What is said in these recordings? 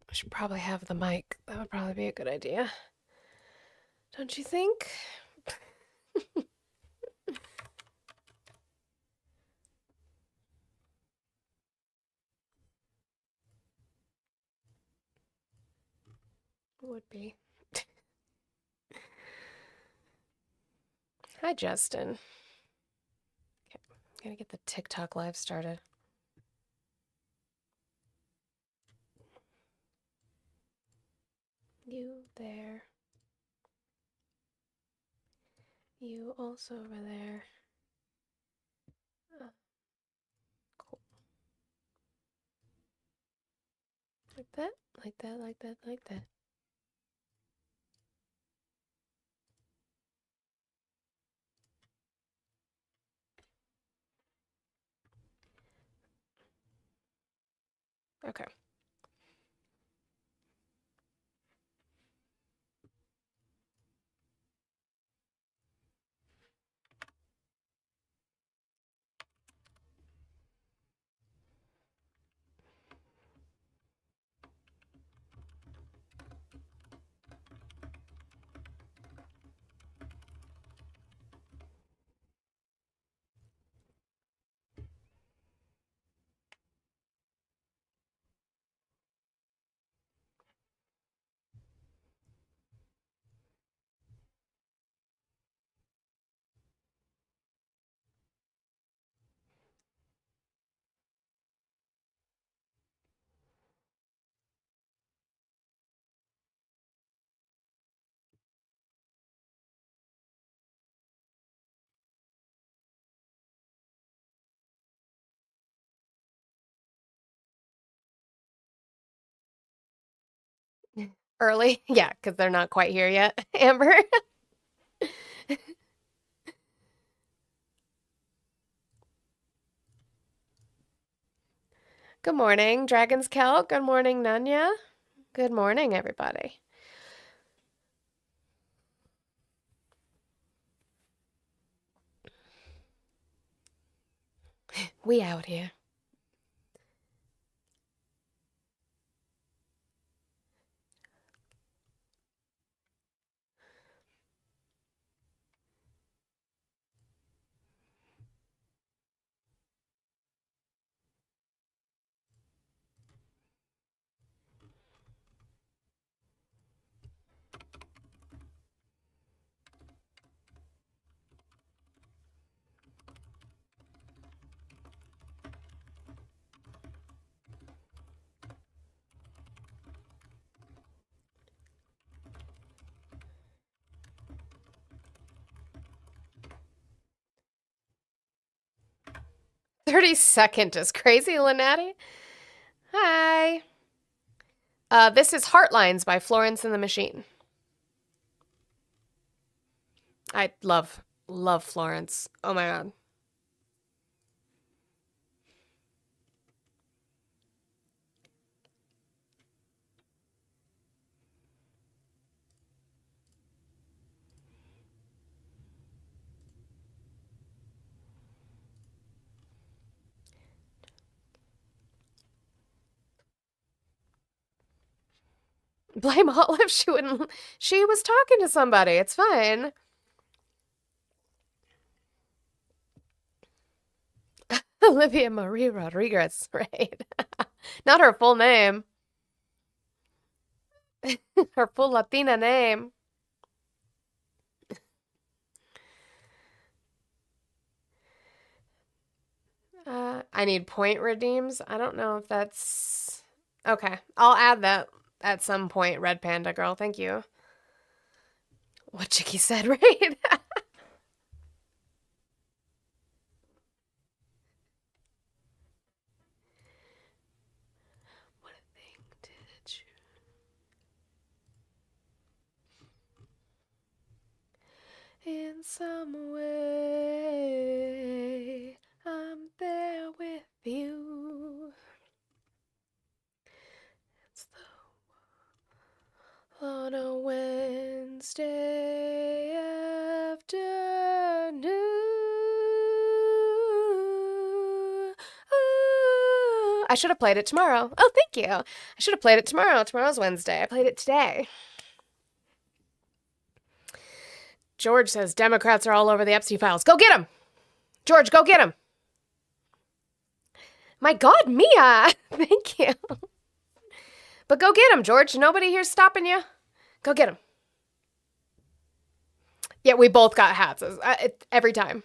I should probably have the mic. That would probably be a good idea. Don't you think? Would be. Hi, Justin. Okay, gotta get the TikTok live started. You there. You also over there. Cool. Like that, like that, like that, like that. Okay. 'Early? Yeah, because they're not quite here yet, Amber. Good morning, Dragon's Kelp. Good morning, Nanya. Good morning, everybody. We out here. "30-second is crazy, Lynatti. Hi. This is Heartlines by Florence and the Machine. I love Florence. Oh my god. Blame Olive. She wouldn't. She was talking to somebody. It's fine. Olivia Marie Rodriguez, right? Not her full name. Her full Latina name. I need point redeems. I don't know if that's okay. I'll add that at some point, Red Panda Girl. Thank you. What Chicky said, right? What a thing did you? In some way, I'm there with you. It's the on a Wednesday I should have played it tomorrow. Oh, thank you. I should have played it tomorrow. Tomorrow's Wednesday. I played it today. George says Democrats are all over the Epstein files. Go get him! George, go get him! My God, Mia! Thank you. But go get him, George. Nobody here's stopping you. Go get him. Yeah, we both got hats every time.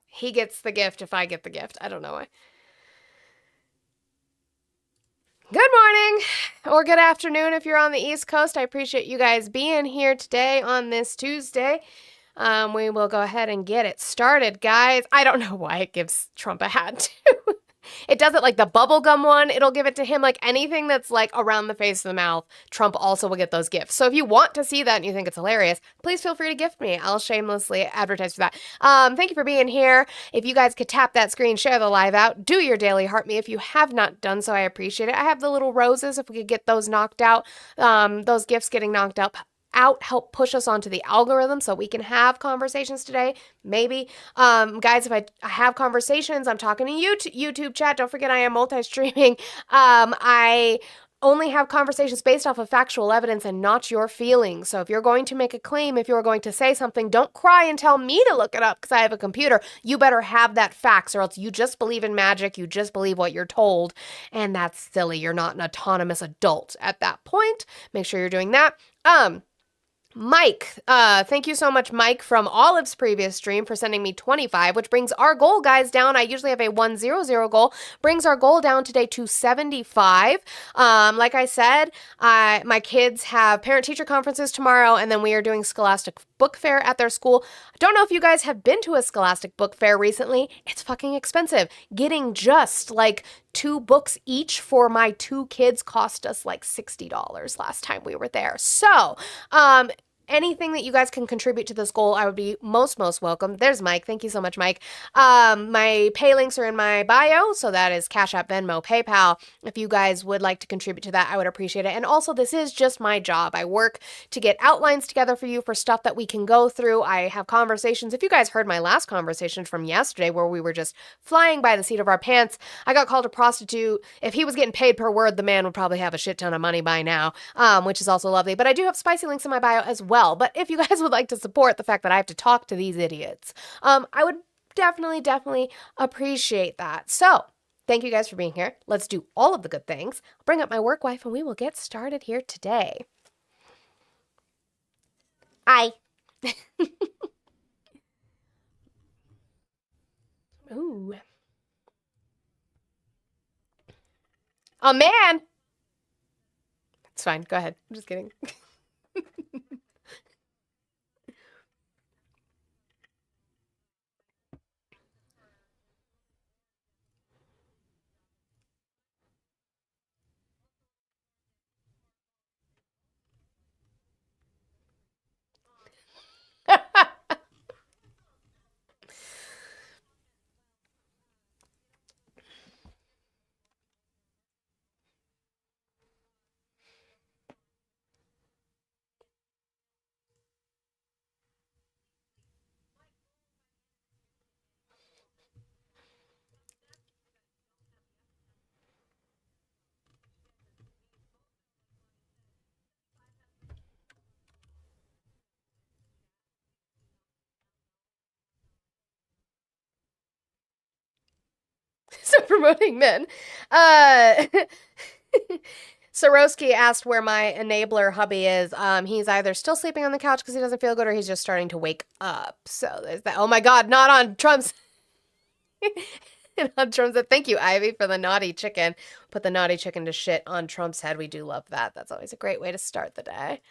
He gets the gift if I get the gift. I don't know why. Good morning or good afternoon if you're on the East Coast. I appreciate you guys being here today on this Tuesday. We will go ahead and get it started, guys. I don't know why it gives Trump a hat, too. It does it like the bubblegum one. It'll give it to him like anything that's like around the face of the mouth. Trump also will get those gifts. So if you want to see that and you think it's hilarious, please feel free to gift me. I'll shamelessly advertise for that. Thank you for being here. If you guys could tap that screen, share the live out, do your daily heart me. If you have not done so, I appreciate it. I have the little roses. If we could get those knocked out, those gifts getting knocked out help push us onto the algorithm so we can have conversations today. Maybe. Guys, if I have conversations, I'm talking to YouTube chat. Don't forget I am multi-streaming. I only have conversations based off of factual evidence and not your feelings. So if you're going to make a claim, if you're going to say something, don't cry and tell me to look it up because I have a computer. You better have that facts or else you just believe in magic. You just believe what you're told. And that's silly. You're not an autonomous adult at that point. Make sure you're doing that. Mike, thank you so much, Mike, from Olive's previous stream for sending me 25, which brings our goal, guys, down. I usually have a 100 goal, brings our goal down today to 75. Like I said, my kids have parent-teacher conferences tomorrow, and then we are doing Scholastic Book Fair at their school. I don't know if you guys have been to a Scholastic Book Fair recently. It's fucking expensive. Getting just like 2 books each for my 2 kids cost us like $60 last time we were there. So, anything that you guys can contribute to this goal, I would be most welcome. There's Mike. Thank you so much, Mike. My pay links are in my bio, so that is Cash App, Venmo, PayPal. If you guys would like to contribute to that, I would appreciate it. And also, this is just my job. I work to get outlines together for you for stuff that we can go through. I have conversations. If you guys heard my last conversation from yesterday where we were just flying by the seat of our pants, I got called a prostitute. If he was getting paid per word, the man would probably have a shit ton of money by now, which is also lovely. But I do have spicy links in my bio as well. But if you guys would like to support the fact that I have to talk to these idiots, I would definitely appreciate that. So thank you guys for being here. Let's do all of the good things. I'll bring up my work wife and we will get started here today. Hi. Ooh. Oh, man. It's fine. Go ahead. I'm just kidding. So promoting men. Soroski asked where my enabler hubby is. He's either still sleeping on the couch because he doesn't feel good or he's just starting to wake up. So there's that. Oh my God, not on Trump's. On Trump's head. Thank you, Ivy, for the naughty chicken. Put the naughty chicken to shit on Trump's head. We do love that. That's always a great way to start the day.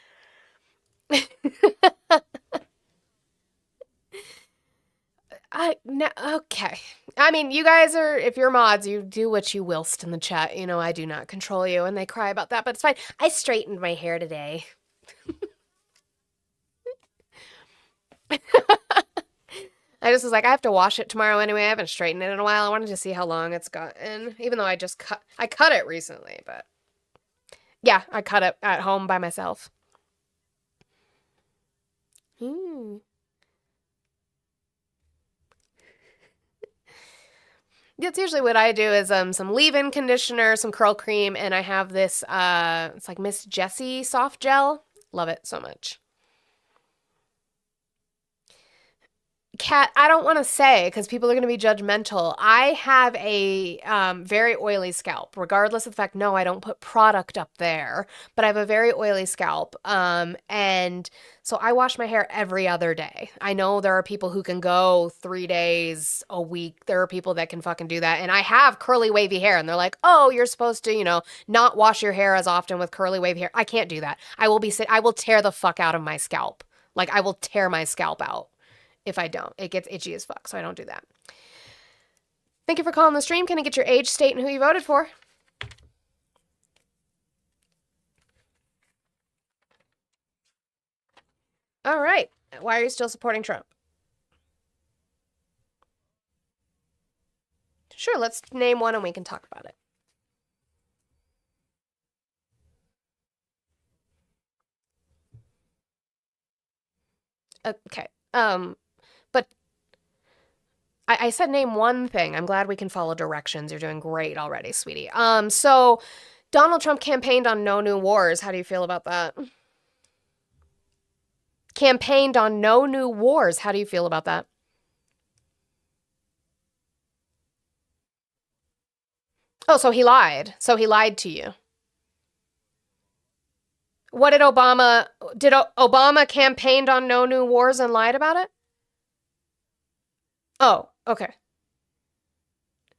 Okay. I mean, you guys are, if you're mods, you do what you willst in the chat. You know, I do not control you, and they cry about that, but it's fine. I straightened my hair today. I just was like, I have to wash it tomorrow anyway. I haven't straightened it in a while. I wanted to see how long it's gotten, even though I cut it recently, but yeah, I cut it at home by myself. That's usually what I do is some leave-in conditioner, some curl cream, and I have this it's like Miss Jessie soft gel. Love it so much. Kat, I don't want to say because people are going to be judgmental. I have a very oily scalp, regardless of the fact, no, I don't put product up there, but I have a very oily scalp. And so I wash my hair every other day. I know there are people who can go 3 days a week. There are people that can fucking do that. And I have curly, wavy hair, and they're like, oh, you're supposed to, not wash your hair as often with curly, wavy hair. I can't do that. I will tear the fuck out of my scalp. Like, I will tear my scalp out. If I don't, it gets itchy as fuck, so I don't do that. Thank you for calling the stream. Can I get your age, state, and who you voted for? All right. Why are you still supporting Trump? Sure, let's name one and we can talk about it. Okay. But I said name one thing. I'm glad we can follow directions. You're doing great already, sweetie. So Donald Trump campaigned on no new wars. How do you feel about that? Campaigned on no new wars. How do you feel about that? Oh, so he lied. So he lied to you. What did Obama campaigned on no new wars and lied about it? Oh, okay.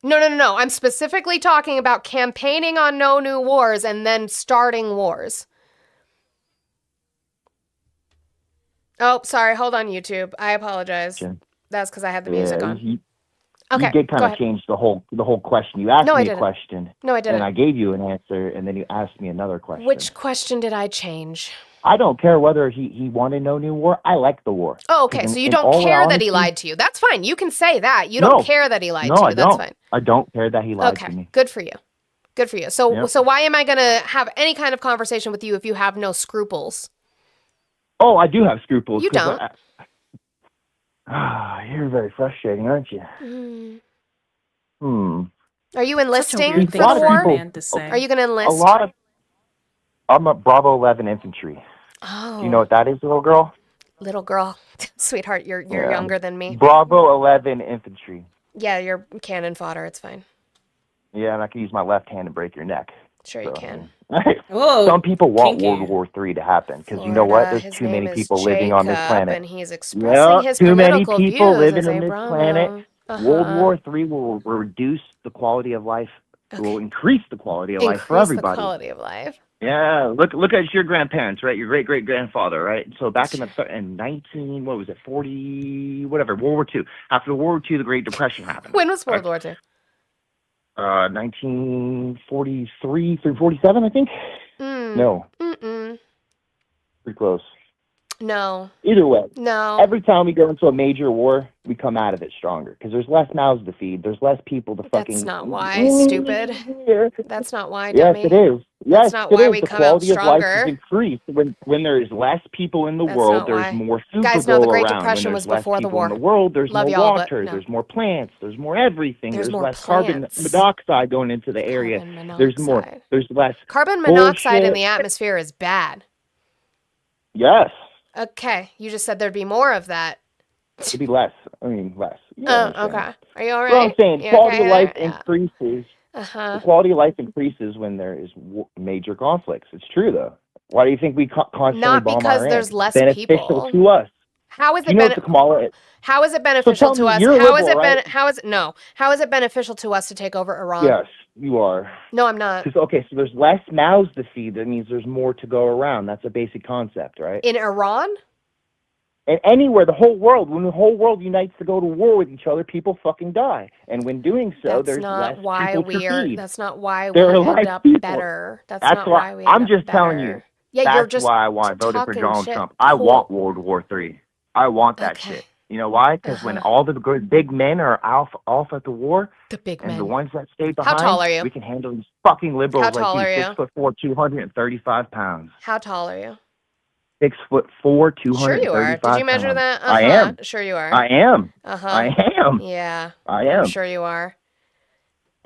No. I'm specifically talking about campaigning on no new wars and then starting wars. Oh, sorry. Hold on, YouTube. I apologize. That's because I had the music on. Okay, you did kind go of ahead. change the whole question. You asked No, I me a didn't. question, No, I didn't. and I gave you an answer, and then you asked me another question. Which question did I change? I don't care whether he wanted no new war. I like the war. Oh, okay. So you don't care that he lied to you. That's fine. You can say that. You don't care that he lied to you. That's fine. I don't care that he lied to me. Okay, good for you. Good for you. So Yep. so why am I going to have any kind of conversation with you if you have no scruples? Oh, I do have scruples. You don't. You're very frustrating, aren't you? Are you enlisting Such a weird for the war? man to say. Are you going to enlist? I'm a Bravo 11 infantry. Oh. Do you know what that is, little girl? Little girl. Sweetheart, you're younger than me. Bravo 11 infantry. Yeah, you're cannon fodder. It's fine. Yeah, and I can use my left hand to break your neck. Sure you can. Whoa, Some people want kinky. World War III to happen because you know what? There's too many people living on this planet. And he's expressing his too many political people views living as on a this Bravo. planet. World War III will reduce the quality of life. Okay. Will increase the quality of life for everybody. The quality of life. Yeah, look at your grandparents, right? Your great grandfather, right? So back in 40 whatever, World War II. After World War II, the Great Depression happened. When was World War II? 1943 through 47, I think. No. Pretty close. No. Either way. No. Every time we go into a major war, we come out of it stronger because there's less mouths to feed. There's less people to fucking. That's not why, stupid. That's not why, yes, dummy. it is. Yes, That's not it why is. we The come out quality of life stronger. is increased when there is less people in the That's world. not There's why. more food Guys to know go the Great around. Depression When was there's less before the people war. in the world, there's Love more y'all, but water. no. There's more plants. There's more everything. There's more less carbon plants. monoxide going into the area. There's more. There's less. Carbon monoxide in bullshit. the atmosphere is bad. Yes. Okay, you just said there'd be more of that. It'd be less. I mean, less. You know what I'm saying. Okay. Are you all right? Well, I'm saying You quality okay of life there? Yeah. increases. Uh-huh. The quality of life increases when there is major conflicts. It's true, though. Why do you think we constantly Not bomb because Iran? there's less beneficial people. to us. How is You it know what the Kamala? How is it beneficial tell to me, us? you're How is liberal, it right? how is it beneficial to us to take over Iran? Yes, you are. No, I'm not. Okay, so there's less mouths to feed. That means there's more to go around. That's a basic concept, right? In Iran? And anywhere, the whole world, when the whole world unites to go to war with each other, people fucking die. And when doing so, there's less people to feed. That's not why we There are end less up people. better. That's That's not why why we I'm end just up telling better. you. Yeah, That's you're just why I voted for talking Donald shit. Trump. I Cool. want World War III. I want that Okay. shit. You know why? Because when all the big men are off at the war, The big and men. the ones that stayed How behind, tall are you? we can handle these fucking liberals How tall like are you. you? 6'4", 235 pounds. How tall are you? 6'4", 235 Sure you are. Did you measure pounds. that? I am. Sure you are. I am. Uh-huh. I am. Yeah. I am. I'm sure you are.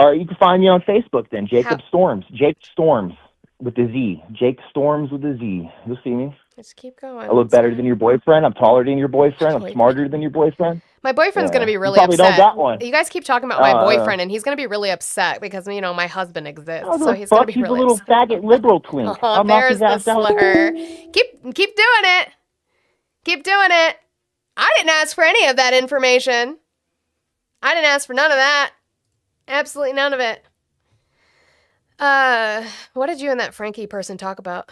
All right, you can find me on Facebook then, Jacob How- Storms. Jake Storms with a Z. Jake Storms with a Z. You'll see me. Just keep going. I look It's better fine. than your boyfriend. I'm taller than your boyfriend. I'm Boyfriend. smarter than your boyfriend. My boyfriend's gonna Yeah. be You really probably don't upset. got one. You guys keep talking about my boyfriend, and he's gonna be really upset because my husband exists. Oh, So the he's gonna fuck? be He's a really little upset. faggot liberal twink. Oh, I'll knock there's his the ass out. slur. Keep doing it. Keep doing it. I didn't ask for any of that information. I didn't ask for none of that. Absolutely none of it. What did you and that Frankie person talk about?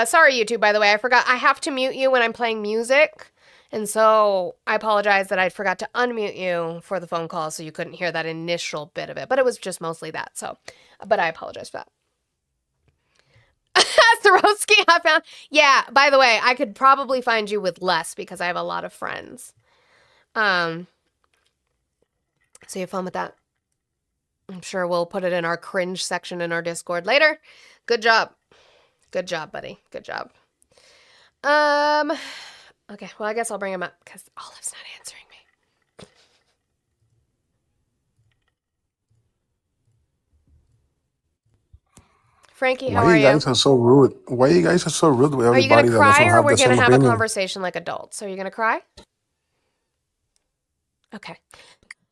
Sorry, YouTube, by the way. I forgot. I have to mute you when I'm playing music. And so I apologize that I forgot to unmute you for the phone call so you couldn't hear that initial bit of it. But it was just mostly that. But I apologize for that. Swarovski, I found. Yeah, by the way, I could probably find you with less because I have a lot of friends. So you have fun with that. I'm sure we'll put it in our cringe section in our Discord later. Good job. Good job, buddy. Good job. Okay, well, I guess I'll bring him up because Olive's not answering me. Frankie, how are you? Why you guys are so rude? Why you guys are so rude with Are you everybody gonna that doesn't cry or have we're the gonna same have a opinion? conversation like adults? Are you gonna cry? Okay.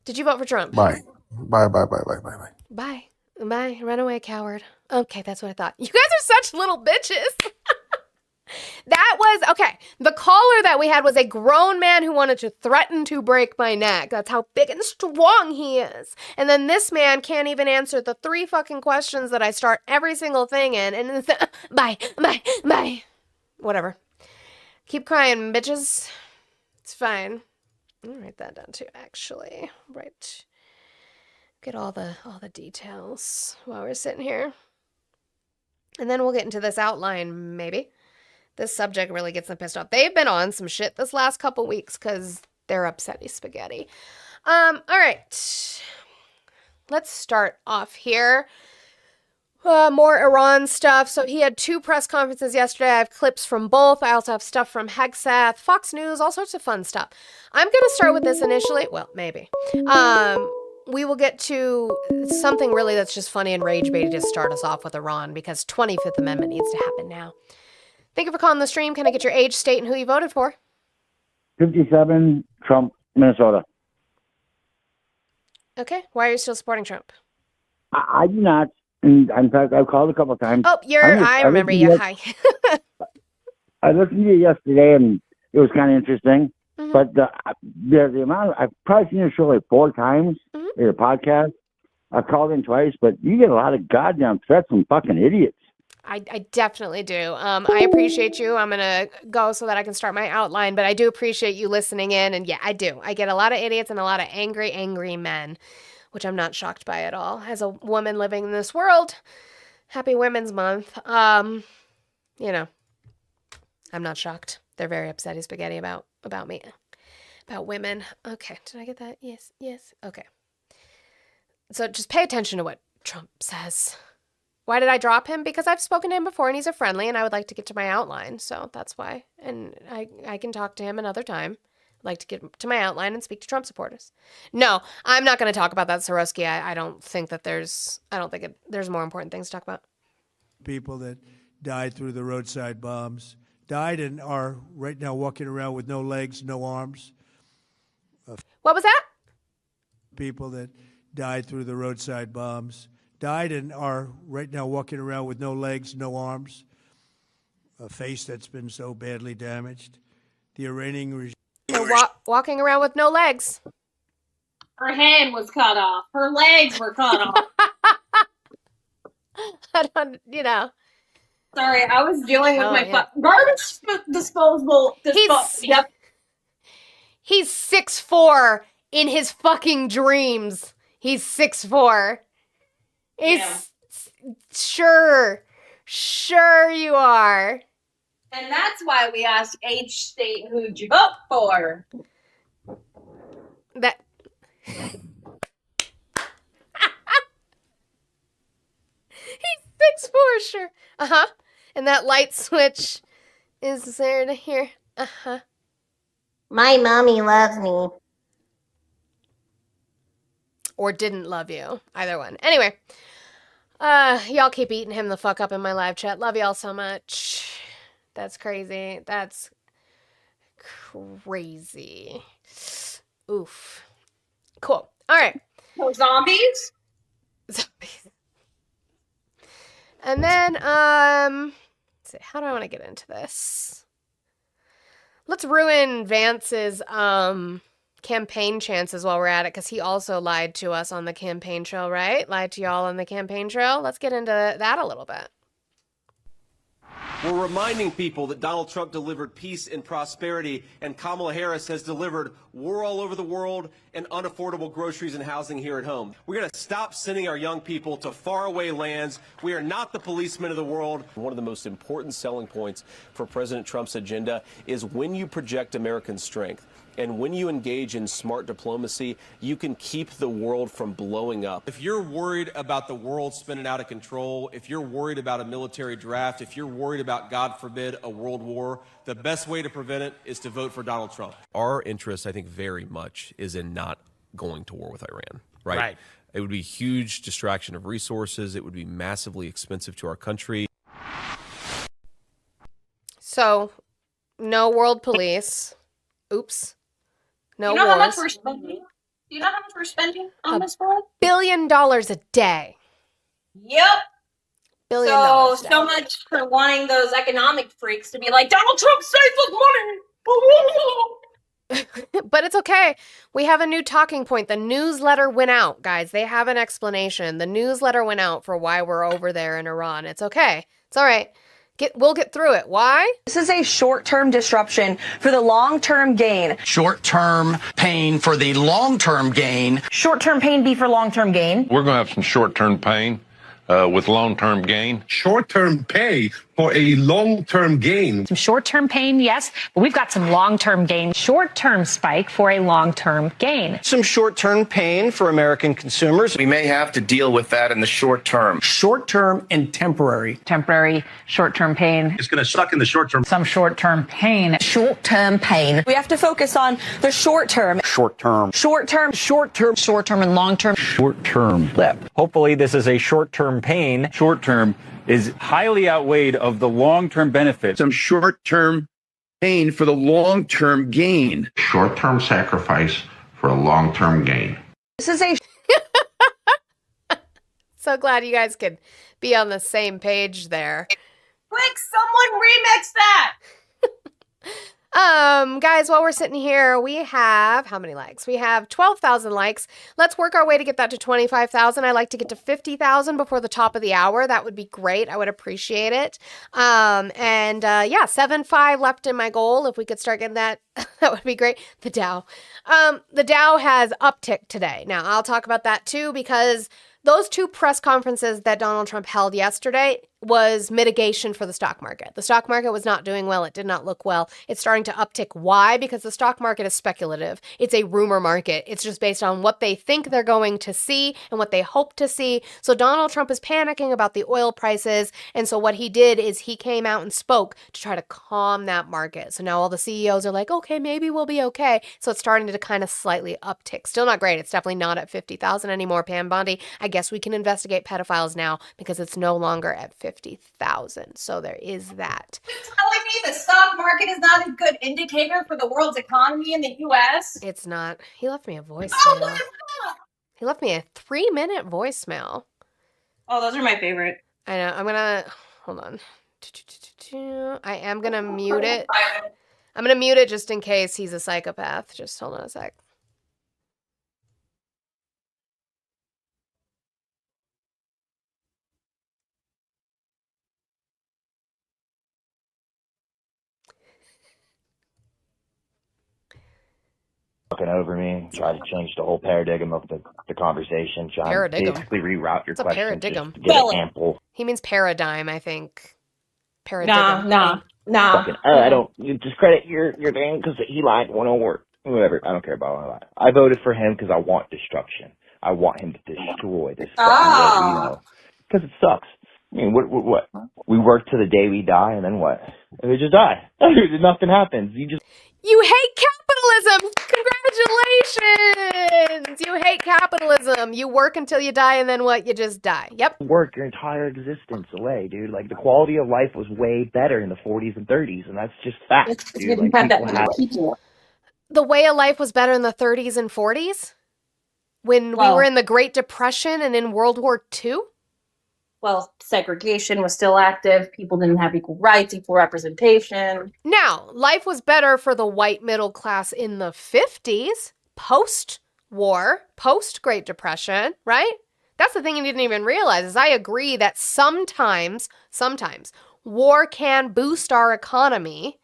Did you vote for Trump? Bye. Bye, bye, bye, bye, bye, bye. Bye. Bye. Run away, coward. Okay, that's what I thought. You guys are such little bitches. That was, okay, the caller that we had was a grown man who wanted to threaten to break my neck. That's how big and strong he is. And then this man can't even answer the 3 fucking questions that I start every single thing in. And it's, bye, bye, bye. Whatever. Keep crying, bitches. It's fine. I'll write that down too, actually. Right. Get all the details while we're sitting here. And then we'll get into this outline, maybe. This subject really gets them pissed off. They've been on some shit this last couple weeks because they're upsetty spaghetti. All right. Let's start off here. More Iran stuff. So he had 2 press conferences yesterday. I have clips from both. I also have stuff from Hegseth, Fox News, all sorts of fun stuff. I'm going to start with this initially. Well, maybe. We will get to something really that's just funny and rage baity to start us off with Iran because 25th Amendment needs to happen now. Thank you for calling the stream. Can I get your age, state, and who you voted for? 57, Trump, Minnesota. Okay. Why are you still supporting Trump? I do not. And in fact, I've called a couple of times. Oh, I remember you. Hi. I listened to you yesterday, and it was kind of interesting. Mhm. But the amount, I've probably seen your show like 4 times, your podcast. I've called in twice, but you get a lot of goddamn threats from fucking idiots. I definitely do. I appreciate you. I'm going to go so that I can start my outline, but I do appreciate you listening in. And yeah, I do. I get a lot of idiots and a lot of angry, angry men, which I'm not shocked by at all. As a woman living in this world, happy Women's Month. I'm not shocked. They're very upsetty spaghetti about me, about women. Okay. Did I get that? Yes. Okay. So just pay attention to what Trump says. Why did I drop him? Because I've spoken to him before and he's a friendly and I would like to get to my outline. So that's why. And I can talk to him another time. I'd like to get to my outline and speak to Trump supporters. No, I'm not going to talk about that, Swarovski. I don't think there's more important things to talk about. People that died through the roadside bombs, died and are right now walking around with no legs, no arms. What was that? People that died through the roadside bombs, died and are right now walking around with no legs, no arms, a face that's been so badly damaged. The Iranian regime. They're walking around with no legs. Her head was cut off. Her legs were cut off. I don't, Sorry, I was dealing with my yeah. garbage disposable. Yep. He's 6'4" in his fucking dreams. He's 6'4". Sure you are. And that's why we asked age, state, and who'd you vote for? That. He's 6'4", sure. Uh-huh. And that light switch is there to hear. Uh-huh. My mommy loves me. or didn't love you. Either one. Anyway, y'all keep eating him the fuck up in my live chat. Love y'all so much. That's crazy. That's crazy. Oof. Cool. All right. No zombies? Zombies. And then, let's see, how do I want to get into this? Let's ruin Vance's campaign chances while we're at it, because he also lied to us on the campaign trail, right? Lied to y'all on the campaign trail. Let's get into that a little bit. We're reminding people that Donald Trump delivered peace and prosperity, and Kamala Harris has delivered war all over the world and unaffordable groceries and housing here at home. We're going to stop sending our young people to faraway lands. We are not the policemen of the world. One of the most important selling points for President Trump's agenda is when you project American strength. And when you engage in smart diplomacy, you can keep the world from blowing up. If you're worried about the world spinning out of control, if you're worried about a military draft, if you're worried about, God forbid, a world war, the best way to prevent it is to vote for Donald Trump. Our interest, I think, very much is in not going to war with Iran, right? It would be a huge distraction of resources. It would be massively expensive to our country. So, no world police. Oops. No You know how much wars. we're spending? Do you know how much we're spending on this world? $1 billion a day. Yep. Billion So dollars a day. so much for wanting those economic freaks to be like, Donald Trump saves us money. But it's okay. We have a new talking point. The newsletter went out, guys. They have an explanation. The newsletter went out for why we're over there in Iran. It's okay. It's all right. We'll get through it. Why? This is a short-term disruption for the long-term gain. Short-term pain for the long-term gain. Short-term pain be for long-term gain. We're going to have some short-term pain with long-term gain. Short-term pay for a long-term gain. Some short-term pain, yes, but we've got some long-term gain. Short-term spike for a long-term gain. Some short-term pain for American consumers. We may have to deal with that in the short term. Short-term and temporary. Temporary, short-term pain. It's going to suck in the short term. Some short-term pain. Short-term pain. We have to focus on the short-term. Short-term. Short-term. Short-term. Short-term and long-term. Short-term blip. Hopefully this is a short-term pain. Short-term is highly outweighed of the long-term benefit. Some short-term pain for the long-term gain. Short-term sacrifice for a long-term gain. This is a So glad you guys could be on the same page there. Quick, someone remix that. Guys, while we're sitting here, we have how many likes? We have 12,000 likes. Let's work our way to get that to 25,000. I'd like to get to 50,000 before the top of the hour. That would be great. I would appreciate it. Yeah, 7.5 left in my goal. If we could start getting that, that would be great. The Dow. The Dow has upticked today. Now, I'll talk about that too, because those two press conferences that Donald Trump held yesterday was mitigation for the stock market. The stock market was not doing well. It did not look well. It's starting to uptick. Why? Because the stock market is speculative. It's a rumor market. It's just based on what they think they're going to see and what they hope to see. So Donald Trump is panicking about the oil prices. And so what he did is he came out and spoke to try to calm that market. So now all the CEOs are like, okay, maybe we'll be okay. So it's starting to kind of slightly uptick. Still not great. It's definitely not at 50,000 anymore, Pam Bondi. I guess we can investigate pedophiles now because it's no longer at 50,000. So there is that. You're telling me the stock market is not a good indicator for the world's economy in the U.S.? It's not. He left me a voicemail. Oh, look at that. He left me a 3-minute voicemail. Oh, those are my favorite. I know. I'm gonna hold on. I am gonna mute it. I'm gonna mute it just in case he's a psychopath. Just hold on a sec. Over me, try to change the whole paradigm of the conversation, try to Paradigm? basically reroute your What's a question paradigm? just to get an ample. He means paradigm, I think. Paradigm. Nah. Fucking, I don't you discredit your thing because he lied. Won't work. Whatever. I don't care about all that. I voted for him because I want destruction. I want him to destroy this. Because it sucks. I mean, what? We work to the day we die, and then what? And we just die. Nothing happens. You hate capitalism! Congratulations! You hate capitalism. You work until you die, and then what? You just die. Yep. Work your entire existence away, dude. Like, the quality of life was way better in the 40s and 30s, and that's just fact, dude. Like, people had... The way of life was better in the 30s and 40s? When we were in the Great Depression and in World War II? Well, segregation was still active. People didn't have equal rights, equal representation. Now, life was better for the white middle class in the 50s, post-war, post-Great Depression, right? That's the thing you didn't even realize, is I agree that sometimes, war can boost our economy,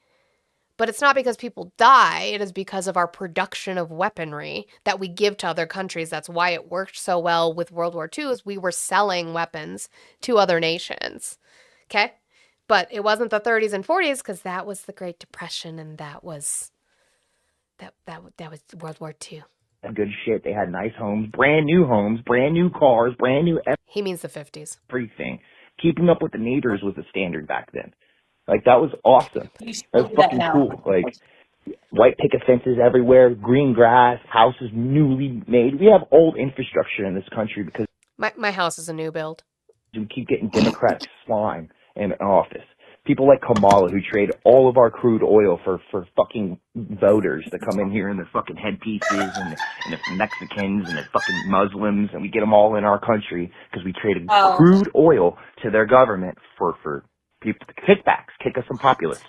but it's not because people die. It is because of our production of weaponry that we give to other countries. That's why it worked so well with World War II, is we were selling weapons to other nations. Okay? But it wasn't the 30s and 40s, because that was the Great Depression, and that was World War II. Good shit. They had nice homes, brand new cars, brand new He means the 50s. everything. Keeping up with the neighbors was the standard back then. Like, that was awesome. That was fucking cool. Like, white picket fences everywhere, green grass, houses newly made. We have old infrastructure in this country because My house is a new build. we keep getting Democratic slime in office. People like Kamala, who trade all of our crude oil for fucking voters that come in here in their fucking headpieces, and the Mexicans and the fucking Muslims, and we get them all in our country because we traded crude oil to their government for people to kickbacks, kick us some populists.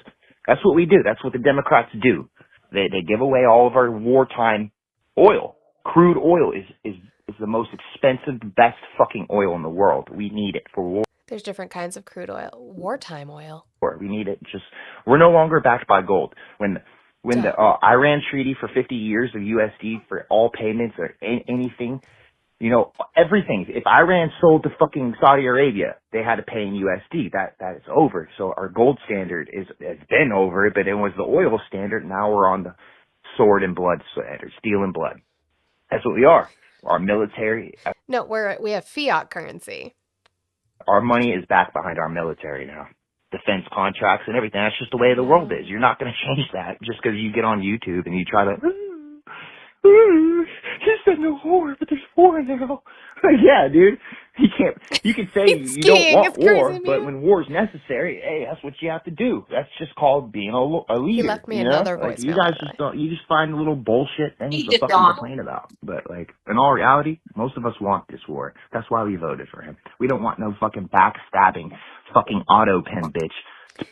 That's what we do. That's what the Democrats do. They give away all of our wartime oil. Crude oil is the most expensive, best fucking oil in the world. We need it for war. There's different kinds of crude oil. Wartime oil. We need it. We're no longer backed by gold. When the Iran treaty for 50 years of USD for all payments or anything, you know, everything. If Iran sold to fucking Saudi Arabia, they had to pay in USD. That is over. So our gold standard has been over, but it was the oil standard. Now we're on the sword and blood standard, steel and blood. That's what we are. Our military. No, we have fiat currency. Our money is back behind our military now. Defense contracts and everything. That's just the way the world is. You're not going to change that just because you get on YouTube and you try to, he said no war, but there's war now. Yeah, dude. You can say you don't want war, but when war's necessary, hey, that's what you have to do. That's just called being a leader. He left me another voicemail. You guys you just find a little bullshit things to fucking complain about. But, like, in all reality, most of us want this war. That's why we voted for him. We don't want no fucking backstabbing fucking auto pen bitch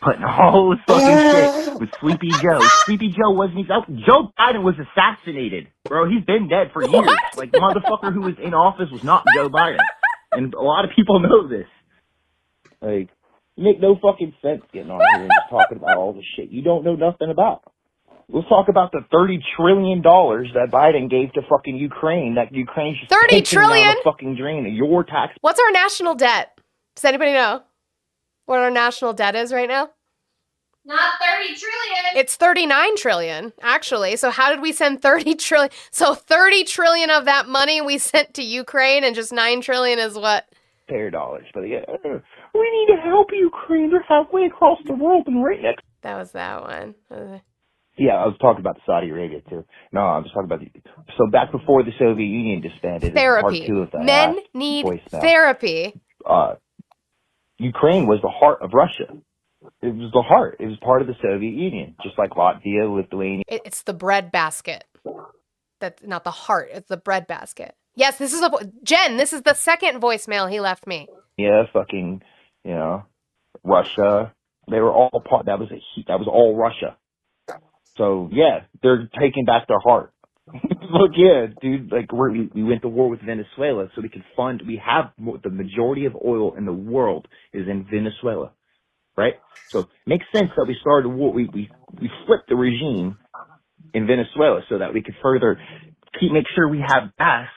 putting all this fucking shit with Sleepy Joe. Sleepy Joe wasn't Joe Biden was assassinated, bro. He's been dead for years. Like, the motherfucker who was in office was not Joe Biden. And a lot of people know this. Like, you make no fucking sense getting on here and just talking about all this shit you don't know nothing about. Let's talk about the $30 trillion that Biden gave to fucking Ukraine. That Ukraine's just $30 trillion down the fucking drain. Your tax. What's our national debt? Does anybody know what our national debt is right now? Not 30 trillion. It's 39 trillion, actually. So how did we send 30 trillion? So 30 trillion of that money we sent to Ukraine, and just 9 trillion is what? Taxpayer dollars. But yeah, we need to help Ukraine. They're halfway across the world and right next. That was that one. Yeah, I was talking about Saudi Arabia too. No, I was talking about so back before the Soviet Union disbanded. Therapy. Part 2 of that Men need therapy. Ukraine was the heart of Russia. It was the heart. It was part of the Soviet Union, just like Latvia, Lithuania. It's the bread basket. That's not the heart. It's the bread basket. Yes, this is Jen. This is the second voicemail he left me. Yeah, fucking, Russia. They were all part. That was all Russia. So yeah, they're taking back their heart. Look, yeah, dude. Like we went to war with Venezuela, so we could fund. We have the majority of oil in the world is in Venezuela. Right? So it makes sense that we started a war. We flipped the regime in Venezuela so that we could further make sure we have gas,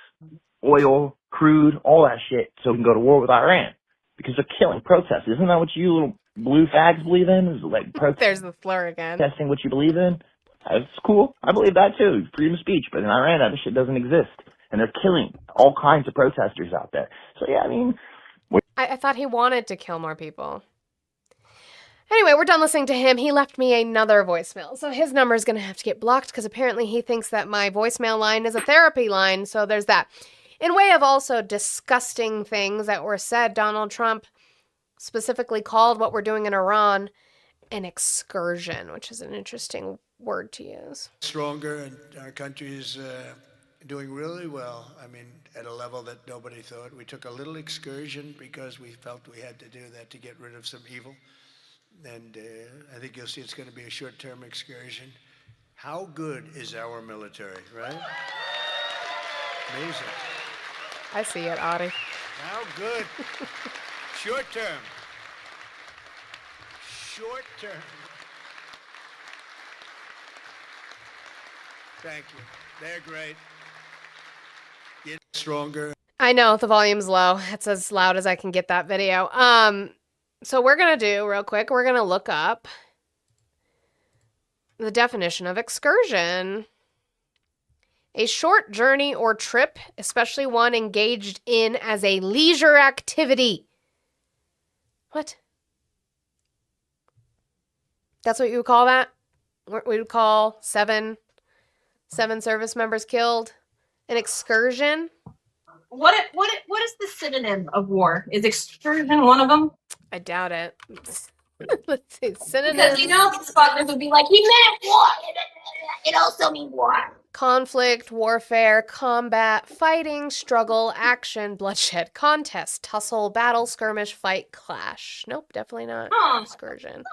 oil, crude, all that shit, so we can go to war with Iran. Because they're killing protests. Isn't that what you little blue fags believe in? Is like There's the slur again. Protesting what you believe in? That's cool. I believe that too. Freedom of speech. But in Iran, that shit doesn't exist. And they're killing all kinds of protesters out there. So yeah, I mean... I thought he wanted to kill more people. Anyway, we're done listening to him. He left me another voicemail. So his number is going to have to get blocked because apparently he thinks that my voicemail line is a therapy line. So there's that. in way of also disgusting things that were said, Donald Trump specifically called what we're doing in Iran an excursion, which is an interesting word to use. Stronger, and our country is doing really well. I mean, at a level that nobody thought. We took a little excursion because we felt we had to do that to get rid of some evil. And I think you'll see it's going to be a short-term excursion. How good is our military, right? Amazing. I see it, Audie. How good. Short-term. Short-term. Thank you. They're great. Get stronger. I know the volume's low. It's as loud as I can get that video. So we're going to do real quick, we're going to look up the definition of excursion. A short journey or trip, especially one engaged in as a leisure activity. What? That's what you would call that? What we would call seven service members killed? An excursion? What is the synonym of war? Is excursion one of them? I doubt it. Let's see. Synonyms. Because you know these fuckers would be like, he meant war. It also means war. Conflict, warfare, combat, fighting, struggle, action, bloodshed, contest, tussle, battle, skirmish, fight, clash. Nope, definitely not excursion.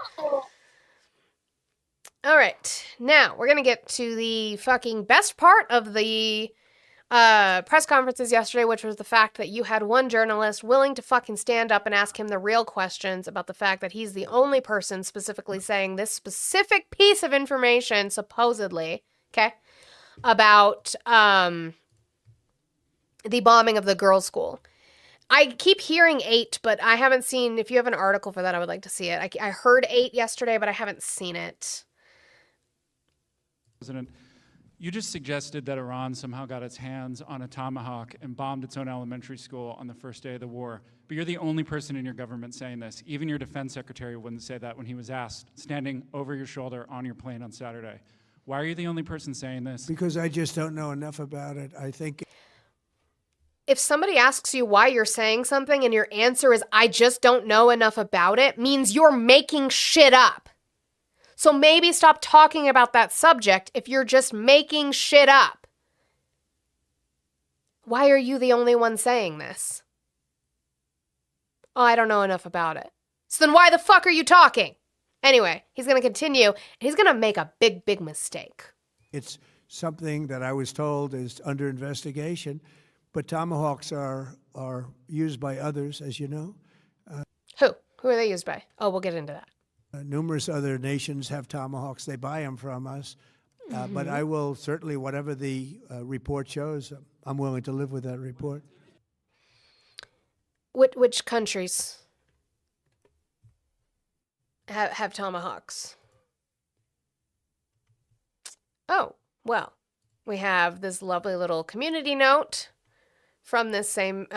All right, now we're going to get to the fucking best part of the press conferences yesterday, which was the fact that you had one journalist willing to fucking stand up and ask him the real questions about the fact that he's the only person specifically saying this specific piece of information, supposedly, okay, about the bombing of the girls' school. I keep hearing 8, but I haven't seen, if you have an article for that, I would like to see it. I heard 8 yesterday, but I haven't seen it. President, you just suggested that Iran somehow got its hands on a Tomahawk and bombed its own elementary school on the first day of the war. But you're the only person in your government saying this. Even your defense secretary wouldn't say that when he was asked, standing over your shoulder on your plane on Saturday. Why are you the only person saying this? Because I just don't know enough about it. I think if somebody asks you why you're saying something and your answer is, I just don't know enough about it, means you're making shit up. So maybe stop talking about that subject if you're just making shit up. Why are you the only one saying this? Oh, I don't know enough about it. So then why the fuck are you talking? Anyway, he's going to continue, and he's going to make a big, big mistake. It's something that I was told is under investigation, but Tomahawks are used by others, as you know. Who? Who are they used by? Oh, we'll get into that. Numerous other nations have Tomahawks. They buy them from us. But I will certainly, whatever the report shows, I'm willing to live with that report. Which countries have Tomahawks? Oh, well, we have this lovely little community note from this same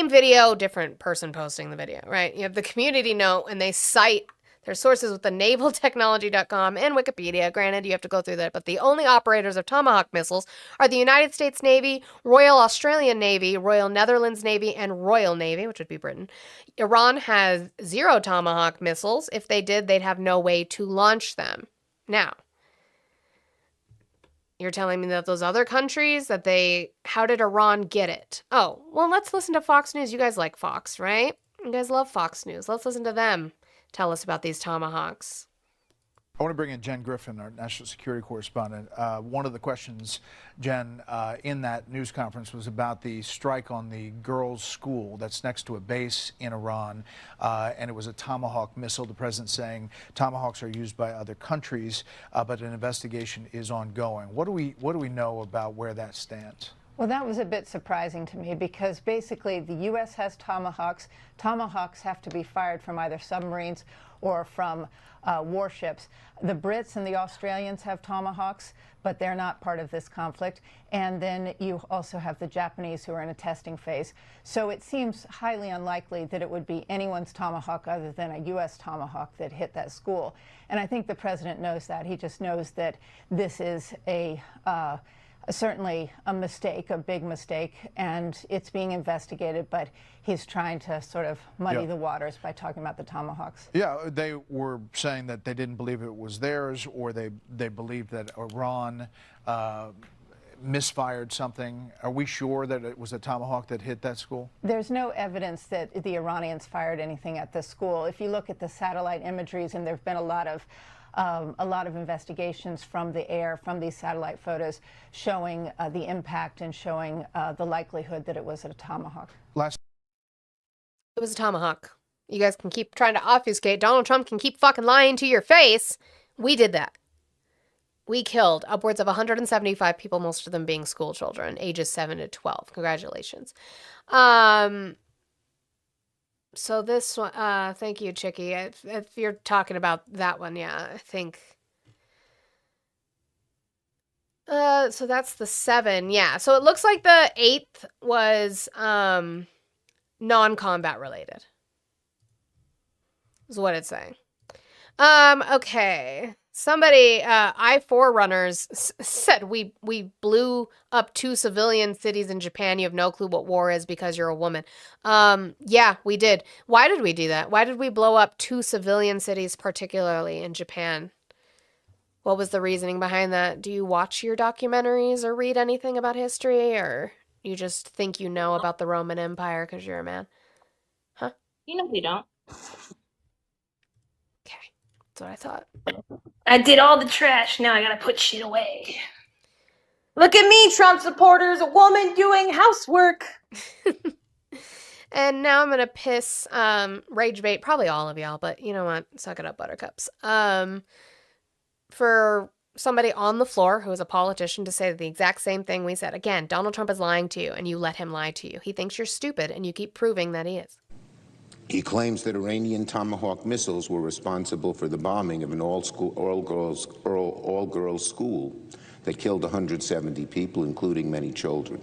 video, different person posting the video, right? You have the community note, and they cite their sources with the navaltechnology.com and Wikipedia. Granted, you have to go through that, but the only operators of Tomahawk missiles are the United States Navy, Royal Australian Navy, Royal Netherlands Navy, and Royal Navy, which would be Britain. Iran has 0 Tomahawk missiles. If they did, they'd have no way to launch them. Now, you're telling me that those other countries, how did Iran get it? Oh, well, let's listen to Fox News. You guys like Fox, right? You guys love Fox News. Let's listen to them tell us about these Tomahawks. I want to bring in Jen Griffin, our national security correspondent. One of the questions, Jen, in that news conference was about the strike on the girls' school that's next to a base in Iran, and it was a Tomahawk missile. The president saying Tomahawks are used by other countries, but an investigation is ongoing. What do we know about where that stands? Well, that was a bit surprising to me because basically the U.S. has Tomahawks. Tomahawks have to be fired from either submarines or from warships. The Brits and the Australians have Tomahawks, but they're not part of this conflict. And then you also have the Japanese who are in a testing phase. So it seems highly unlikely that it would be anyone's Tomahawk other than a U.S. Tomahawk that hit that school. And I think the president knows that. He just knows that this is a certainly a mistake, a big mistake, and it's being investigated, but he's trying to sort of muddy the waters by talking about the Tomahawks. Yeah, they were saying that they didn't believe it was theirs, or they believed that Iran misfired something. Are we sure that it was a Tomahawk that hit that school? There's no evidence that the Iranians fired anything at this school. If you look at the satellite imageries, and there have been a lot of investigations from the air, from these satellite photos, showing the impact and showing the likelihood that it was a Tomahawk. It was a Tomahawk. You guys can keep trying to obfuscate. Donald Trump can keep fucking lying to your face. We did that. We killed upwards of 175 people, most of them being school children, ages 7 to 12. Congratulations. So this one, thank you, Chicky. If you're talking about that one, yeah, I think. So that's the 7, yeah. So it looks like the 8th was non-combat related. Is what it's saying. Okay. Somebody, I4 runners said we blew up 2 civilian cities in Japan. You have no clue what war is because you're a woman. Yeah, we did. Why did we do that? Why did we blow up 2 civilian cities, particularly in Japan? What was the reasoning behind that? Do you watch your documentaries or read anything about history, or you just think you know about the Roman Empire because you're a man? Huh? You know we don't. That's what I thought. I did all the trash. Now I gotta put shit away. Look at me, Trump supporters, a woman doing housework. And now I'm gonna piss rage bait probably all of y'all, but you know what? Suck it up, buttercups. For somebody on the floor who is a politician to say the exact same thing we said. Again, Donald Trump is lying to you, and you let him lie to you. He thinks you're stupid, and you keep proving that he is. He claims that Iranian Tomahawk missiles were responsible for the bombing of an all-girls school that killed 170 people, including many children.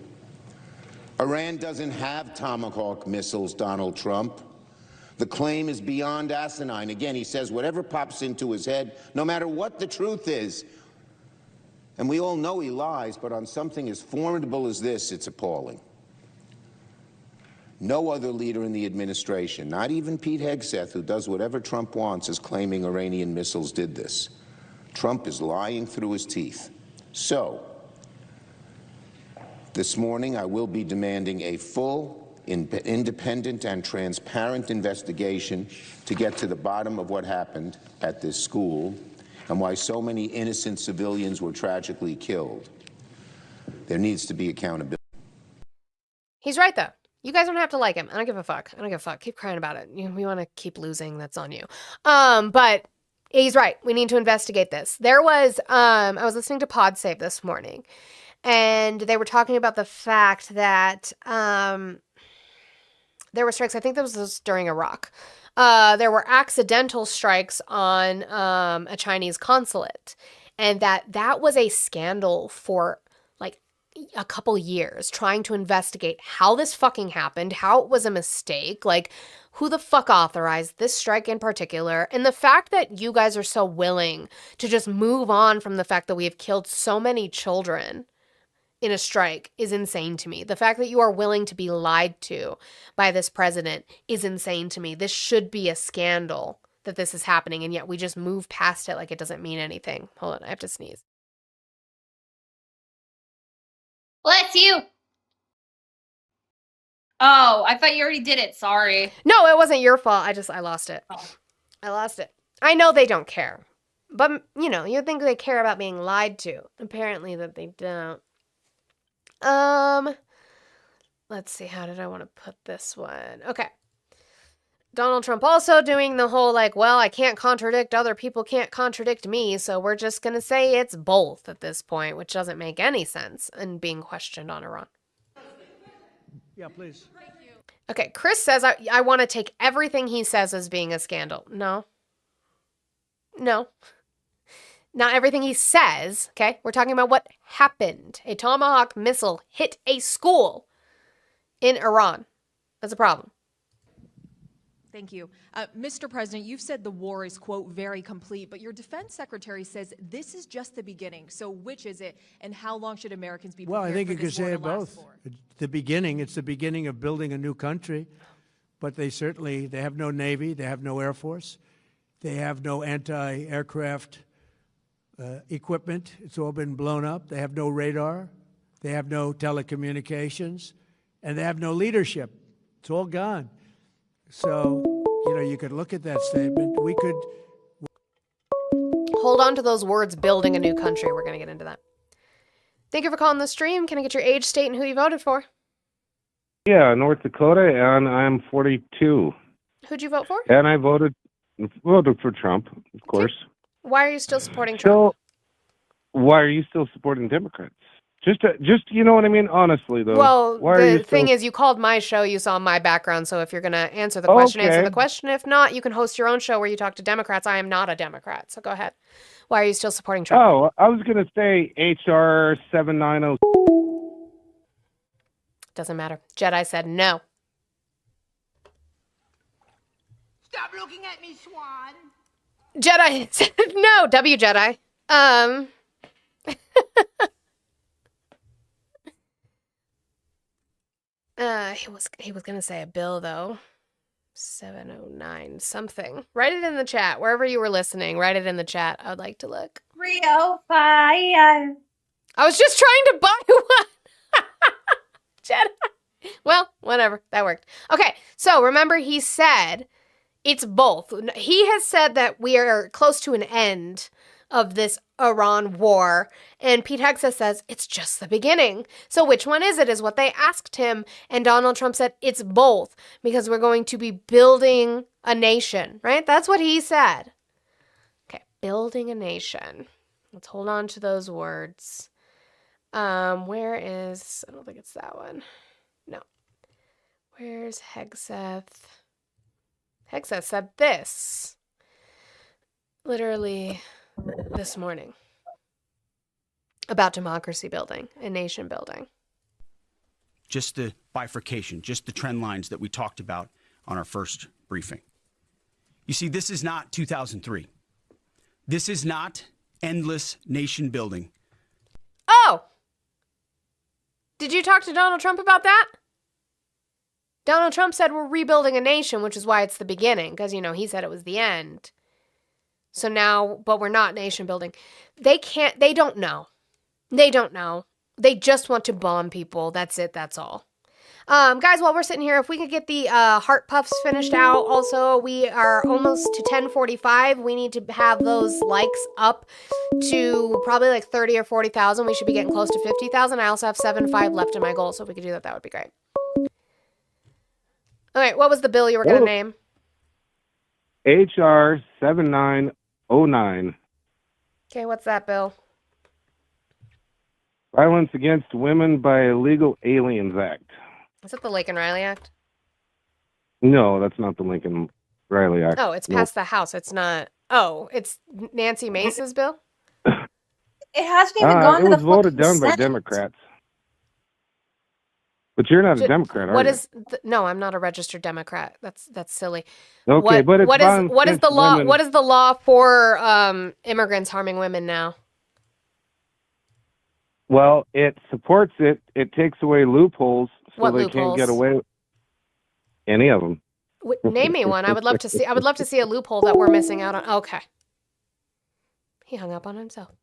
Iran doesn't have Tomahawk missiles, Donald Trump. The claim is beyond asinine. Again, he says whatever pops into his head, no matter what the truth is. And we all know he lies, but on something as formidable as this, it's appalling. No other leader in the administration, not even Pete Hegseth, who does whatever Trump wants, is claiming Iranian missiles did this. Trump is lying through his teeth. So, this morning I will be demanding a full, independent, and transparent investigation to get to the bottom of what happened at this school and why so many innocent civilians were tragically killed. There needs to be accountability. He's right, though. You guys don't have to like him. I don't give a fuck. I don't give a fuck. Keep crying about it. We want to keep losing. That's on you. But he's right. We need to investigate this. There was, I was listening to Pod Save this morning, and they were talking about the fact that there were strikes. I think this was during Iraq. There were accidental strikes on a Chinese consulate, and that was a scandal for a couple years, trying to investigate how this fucking happened, how it was a mistake, like who the fuck authorized this strike in particular. And the fact that you guys are so willing to just move on from the fact that we have killed so many children in a strike is insane to me. The fact that you are willing to be lied to by this president is insane to me. This should be a scandal that this is happening, and yet we just move past it like it doesn't mean anything. Hold on, I have to sneeze. Bless you. Oh, I thought you already did it. Sorry. No, it wasn't your fault. I lost it. Oh. I lost it. I know they don't care. But, you'd think they care about being lied to. Apparently that they don't. Let's see. How did I want to put this one? Okay. Donald Trump also doing the whole I can't contradict other people, can't contradict me, so we're just going to say it's both at this point, which doesn't make any sense and being questioned on Iran. Yeah, please. Okay, Chris says, I want to take everything he says as being a scandal. No. Not everything he says, okay? We're talking about what happened. A Tomahawk missile hit a school in Iran. That's a problem. Thank you. Mr. President, you've said the war is, quote, very complete, but your defense secretary says this is just the beginning. So which is it, and how long should Americans be prepared Well, I think for you could this war say to it last both. for? It's the beginning of building a new country, but they have no Navy, they have no Air Force, they have no anti-aircraft equipment. It's all been blown up. They have no radar, they have no telecommunications, and they have no leadership. It's all gone. So, you could look at that statement. We could Hold on to those words, building a new country. We're going to get into that. Thank you for calling the stream. Can I get your age, state, and who you voted for? Yeah, North Dakota, and I'm 42. Who'd you vote for? And I voted for Trump, of course. Why are you still supporting Trump? Why are you still supporting Democrats? Just you know what I mean? Honestly, though. Well, why are the you thing still... is, you called my show, you saw my background, so if you're going to answer the question, answer Okay. the question. If not, you can host your own show where you talk to Democrats. I am not a Democrat, so go ahead. Why are you still supporting Trump? Oh, I was going to say H.R. 790. Doesn't matter. Jedi said no. Stop looking at me, Swan. Jedi said no. W Jedi. He was gonna say a bill though. 709 something. Write it in the chat wherever you were listening. Write it in the chat. I would like to look. 305. I was just trying to buy one. Jedi. Well, whatever. That worked. Okay, so remember he said it's both. He has said that we are close to an end of this Iran war, and Pete Hegseth says it's just the beginning. So which one is it, is what they asked him, and Donald Trump said it's both, because we're going to be building a nation, right? That's what he said. Okay, building a nation. Let's hold on to those words. Where is, I don't think it's that one. No. Where's Hegseth? Hegseth said this. Literally this morning. About democracy building and nation building. Just the bifurcation, just the trend lines that we talked about on our first briefing. You see, this is not 2003. This is not endless nation building. Oh! Did you talk to Donald Trump about that? Donald Trump said we're rebuilding a nation, which is why it's the beginning, because, he said it was the end. So now, but we're not nation building. They don't know. They don't know. They just want to bomb people. That's it. That's all. Guys, while we're sitting here, if we could get the heart puffs finished out. Also, we are almost to 10:45. We need to have those likes up to probably like 30 or 40,000. We should be getting close to 50,000. I also have 7.5 left in my goal, so if we could do that, that would be great. All right, what was the bill you were going to name? H.R. 7909. Okay, what's that bill? Violence Against Women by Illegal Aliens Act. Is it the Laken Riley Act? No, that's not the Lincoln Riley Act. Oh, it's passed the House. It's not. Oh, it's Nancy Mace's bill? It hasn't even gone It to the was voted fucking down by Senate. Democrats. But you're not a Democrat, are What you? is? No, I'm not a registered Democrat. That's silly. Okay, but it's what is the against law? women. What is the law for immigrants harming women now? Well, it supports it. It takes away loopholes so What they loopholes? can't get away with any of them. Name me one. I would love to see. I would love to see a loophole that we're missing out on. Okay. He hung up on himself.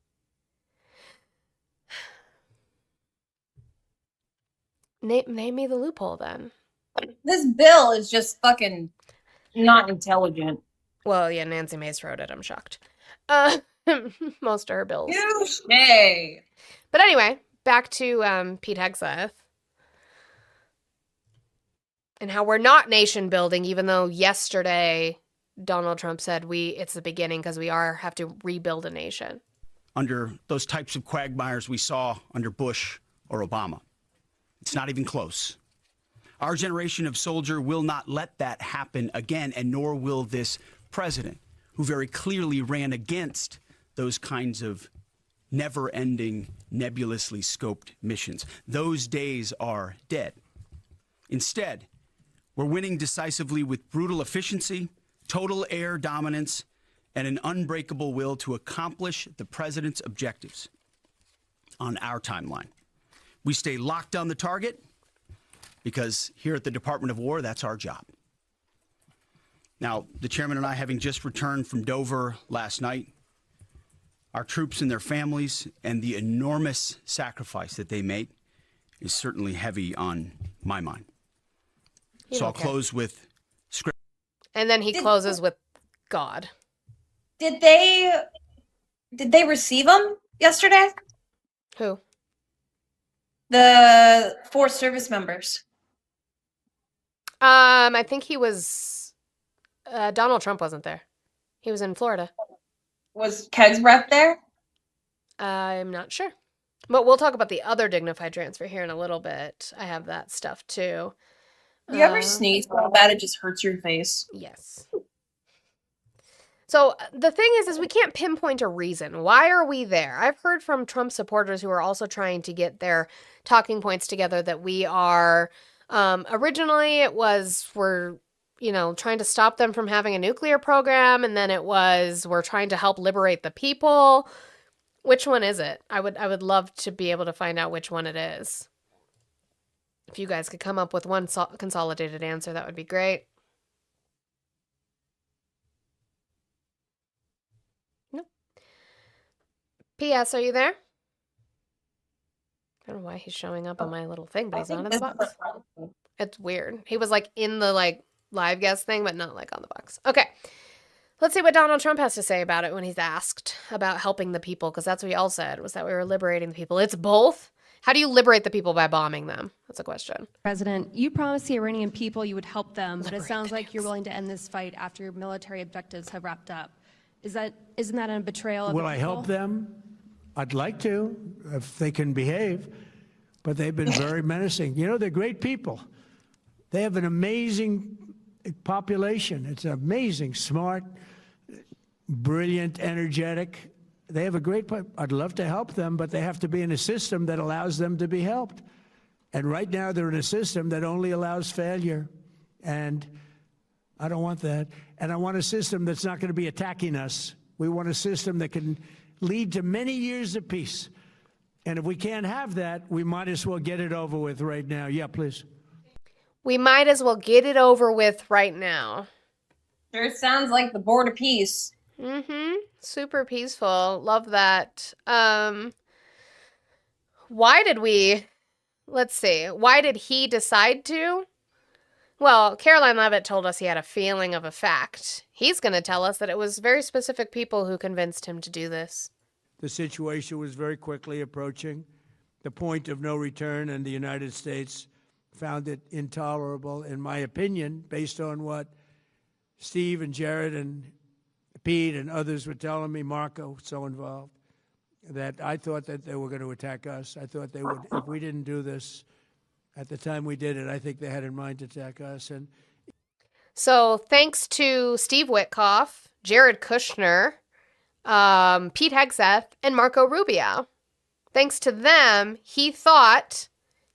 Name me the loophole then. This bill is just fucking not intelligent. Well, yeah, Nancy Mace wrote it. I'm shocked. Most of her bills. Hey. But anyway, back to Pete Hegseth and how we're not nation building, even though yesterday Donald Trump said it's the beginning because we have to rebuild a nation. Under those types of quagmires we saw under Bush or Obama. It's not even close. Our generation of soldier will not let that happen again, and nor will this president, who very clearly ran against those kinds of never-ending, nebulously scoped missions. Those days are dead. Instead, We're winning decisively with brutal efficiency, total air dominance, and an unbreakable will to accomplish the president's objectives on our timeline. We stay locked on the target because here at the Department of War, that's our job. Now, the chairman and I, having just returned from Dover last night, our troops and their families and the enormous sacrifice that they made is certainly heavy on my mind. So I'll close with script. And then he closes with God. Did they receive them yesterday? Who? The 4 service members. I think he was Donald Trump wasn't there. He was in Florida. Was Keg's breath there? I'm not sure. But we'll talk about the other dignified transfer here in a little bit. I have that stuff too. Do you ever sneeze so bad it just hurts your face? Yes. So the thing is we can't pinpoint a reason. Why are we there? I've heard from Trump supporters who are also trying to get their talking points together that we are, originally it was we're trying to stop them from having a nuclear program. And then it was, we're trying to help liberate the people. Which one is it? I would love to be able to find out which one it is. If you guys could come up with one consolidated answer, that would be great. Nope. P.S. Are you there? I don't know why he's showing up on my little thing, but he's not in the box. It's weird. He was like in the live guest thing, but not on the box. Okay. Let's see what Donald Trump has to say about it when he's asked about helping the people, because that's what we all said, was that we were liberating the people. It's both. How do you liberate the people by bombing them? That's a question. President, you promised the Iranian people you would help them, but it sounds like you're willing to end this fight after your military objectives have wrapped up. Isn't that a betrayal of the people? Will I help them? I'd like to, if they can behave, but they've been very menacing. They're great people. They have an amazing population. It's amazing, smart, brilliant, energetic. They have a great, I'd love to help them, but they have to be in a system that allows them to be helped. And right now they're in a system that only allows failure. And I don't want that. And I want a system that's not going to be attacking us. We want a system that can lead to many years of peace. And if we can't have that, we might as well get it over with right now. Yeah, please. We might as well get it over with right now. Sure sounds like the Board of Peace. Mm-hmm. Super peaceful. Love that. Why did he decide to? Well, Caroline Leavitt told us he had a feeling of a fact. He's going to tell us that it was very specific people who convinced him to do this. The situation was very quickly approaching the point of no return, and the United States found it intolerable, in my opinion, based on what Steve and Jared and Pete and others were telling me, Marco, so involved, that I thought that they were going to attack us. I thought they would, if we didn't do this at the time we did it, I think they had in mind to attack us. And so thanks to Steve Witkoff, Jared Kushner, Pete Hegseth, and Marco Rubio. Thanks to them, he thought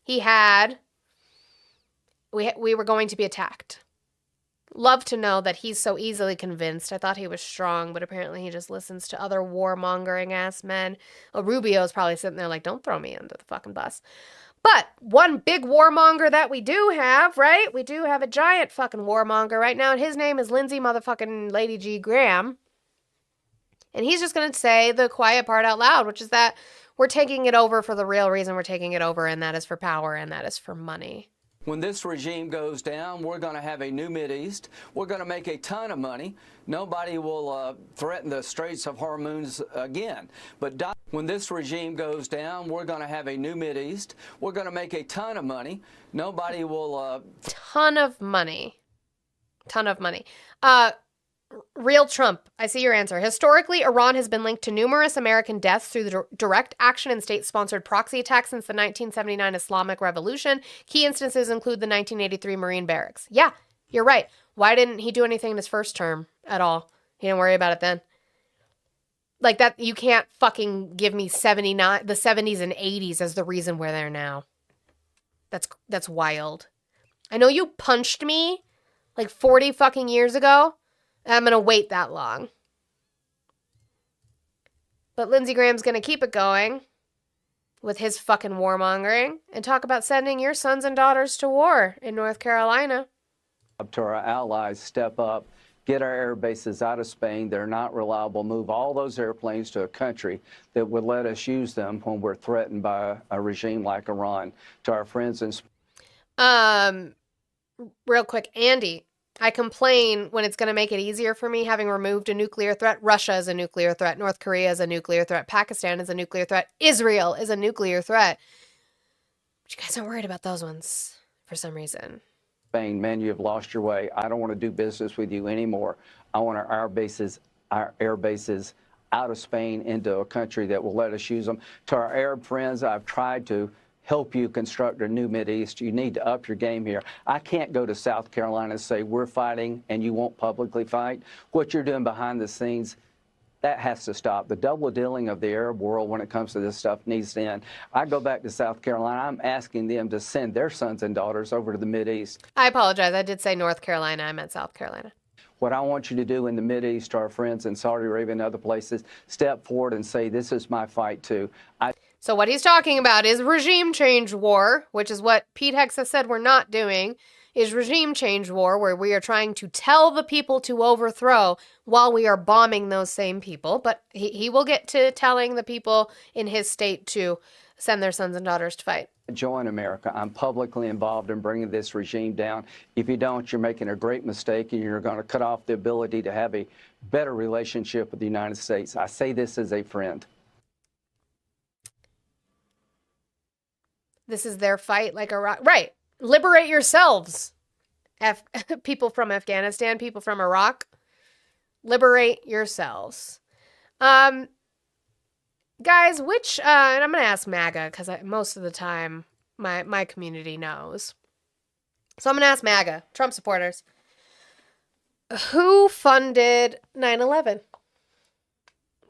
we were going to be attacked. Love to know that he's so easily convinced. I thought he was strong, but apparently he just listens to other warmongering ass men. Well, Rubio's probably sitting there like, don't throw me under the fucking bus. But one big warmonger that we do have, right? We do have a giant fucking warmonger right now, and his name is Lindsey motherfucking Lady G. Graham. And he's just going to say the quiet part out loud, which is that we're taking it over for the real reason we're taking it over, and that is for power, and that is for money. When this regime goes down, we're going to have a new Mideast. We're going to make a ton of money. Nobody will threaten the Straits of Hormuz again. But when this regime goes down, we're going to have a new Mideast. We're going to make a ton of money. Nobody will... Ton of money. Ton of money. Real Trump, I see your answer. Historically, Iran has been linked to numerous American deaths through the direct action and state-sponsored proxy attacks since the 1979 Islamic Revolution. Key instances include the 1983 Marine barracks. Yeah, you're right. Why didn't he do anything in his first term at all? He didn't worry about it then. Like that, you can't fucking give me the 70s and 80s as the reason we're there now. That's wild. I know you punched me like 40 fucking years ago. And I'm going to wait that long. But Lindsey Graham's going to keep it going with his fucking warmongering and talk about sending your sons and daughters to war in North Carolina. Up to our allies, step up, get our air bases out of Spain. They're not reliable. Move all those airplanes to a country that would let us use them when we're threatened by a regime like Iran. To our friends in real quick, Andy, I complain when it's going to make it easier for me having removed a nuclear threat. Russia is a nuclear threat. North Korea is a nuclear threat. Pakistan is a nuclear threat. Israel is a nuclear threat. But you guys aren't worried about those ones for some reason. Spain, man, you have lost your way. I don't want to do business with you anymore. I want our air bases out of Spain into a country that will let us use them. To our Arab friends, I've tried to help you construct a new Mideast. You need to up your game here. I can't go to South Carolina and say we're fighting and you won't publicly fight. What you're doing behind the scenes, that has to stop. The double dealing of the Arab world when it comes to this stuff needs to end. I go back to South Carolina. I'm asking them to send their sons and daughters over to the Mideast. I apologize. I did say North Carolina. I meant South Carolina. What I want you to do in the Mideast, to our friends in Saudi Arabia and other places, step forward and say, this is my fight too. So what he's talking about is regime change war, which is what Pete Hex has said we're not doing, is regime change war, where we are trying to tell the people to overthrow while we are bombing those same people. But he will get to telling the people in his state to send their sons and daughters to fight. Join America. I'm publicly involved in bringing this regime down. If you don't, you're making a great mistake, and you're going to cut off the ability to have a better relationship with the United States. I say this as a friend. This is their fight like Iraq. Right. Liberate yourselves. People from Afghanistan, people from Iraq. Liberate yourselves. Guys, which, and I'm going to ask MAGA because most of the time my community knows. So I'm going to ask MAGA, Trump supporters. Who funded 9/11?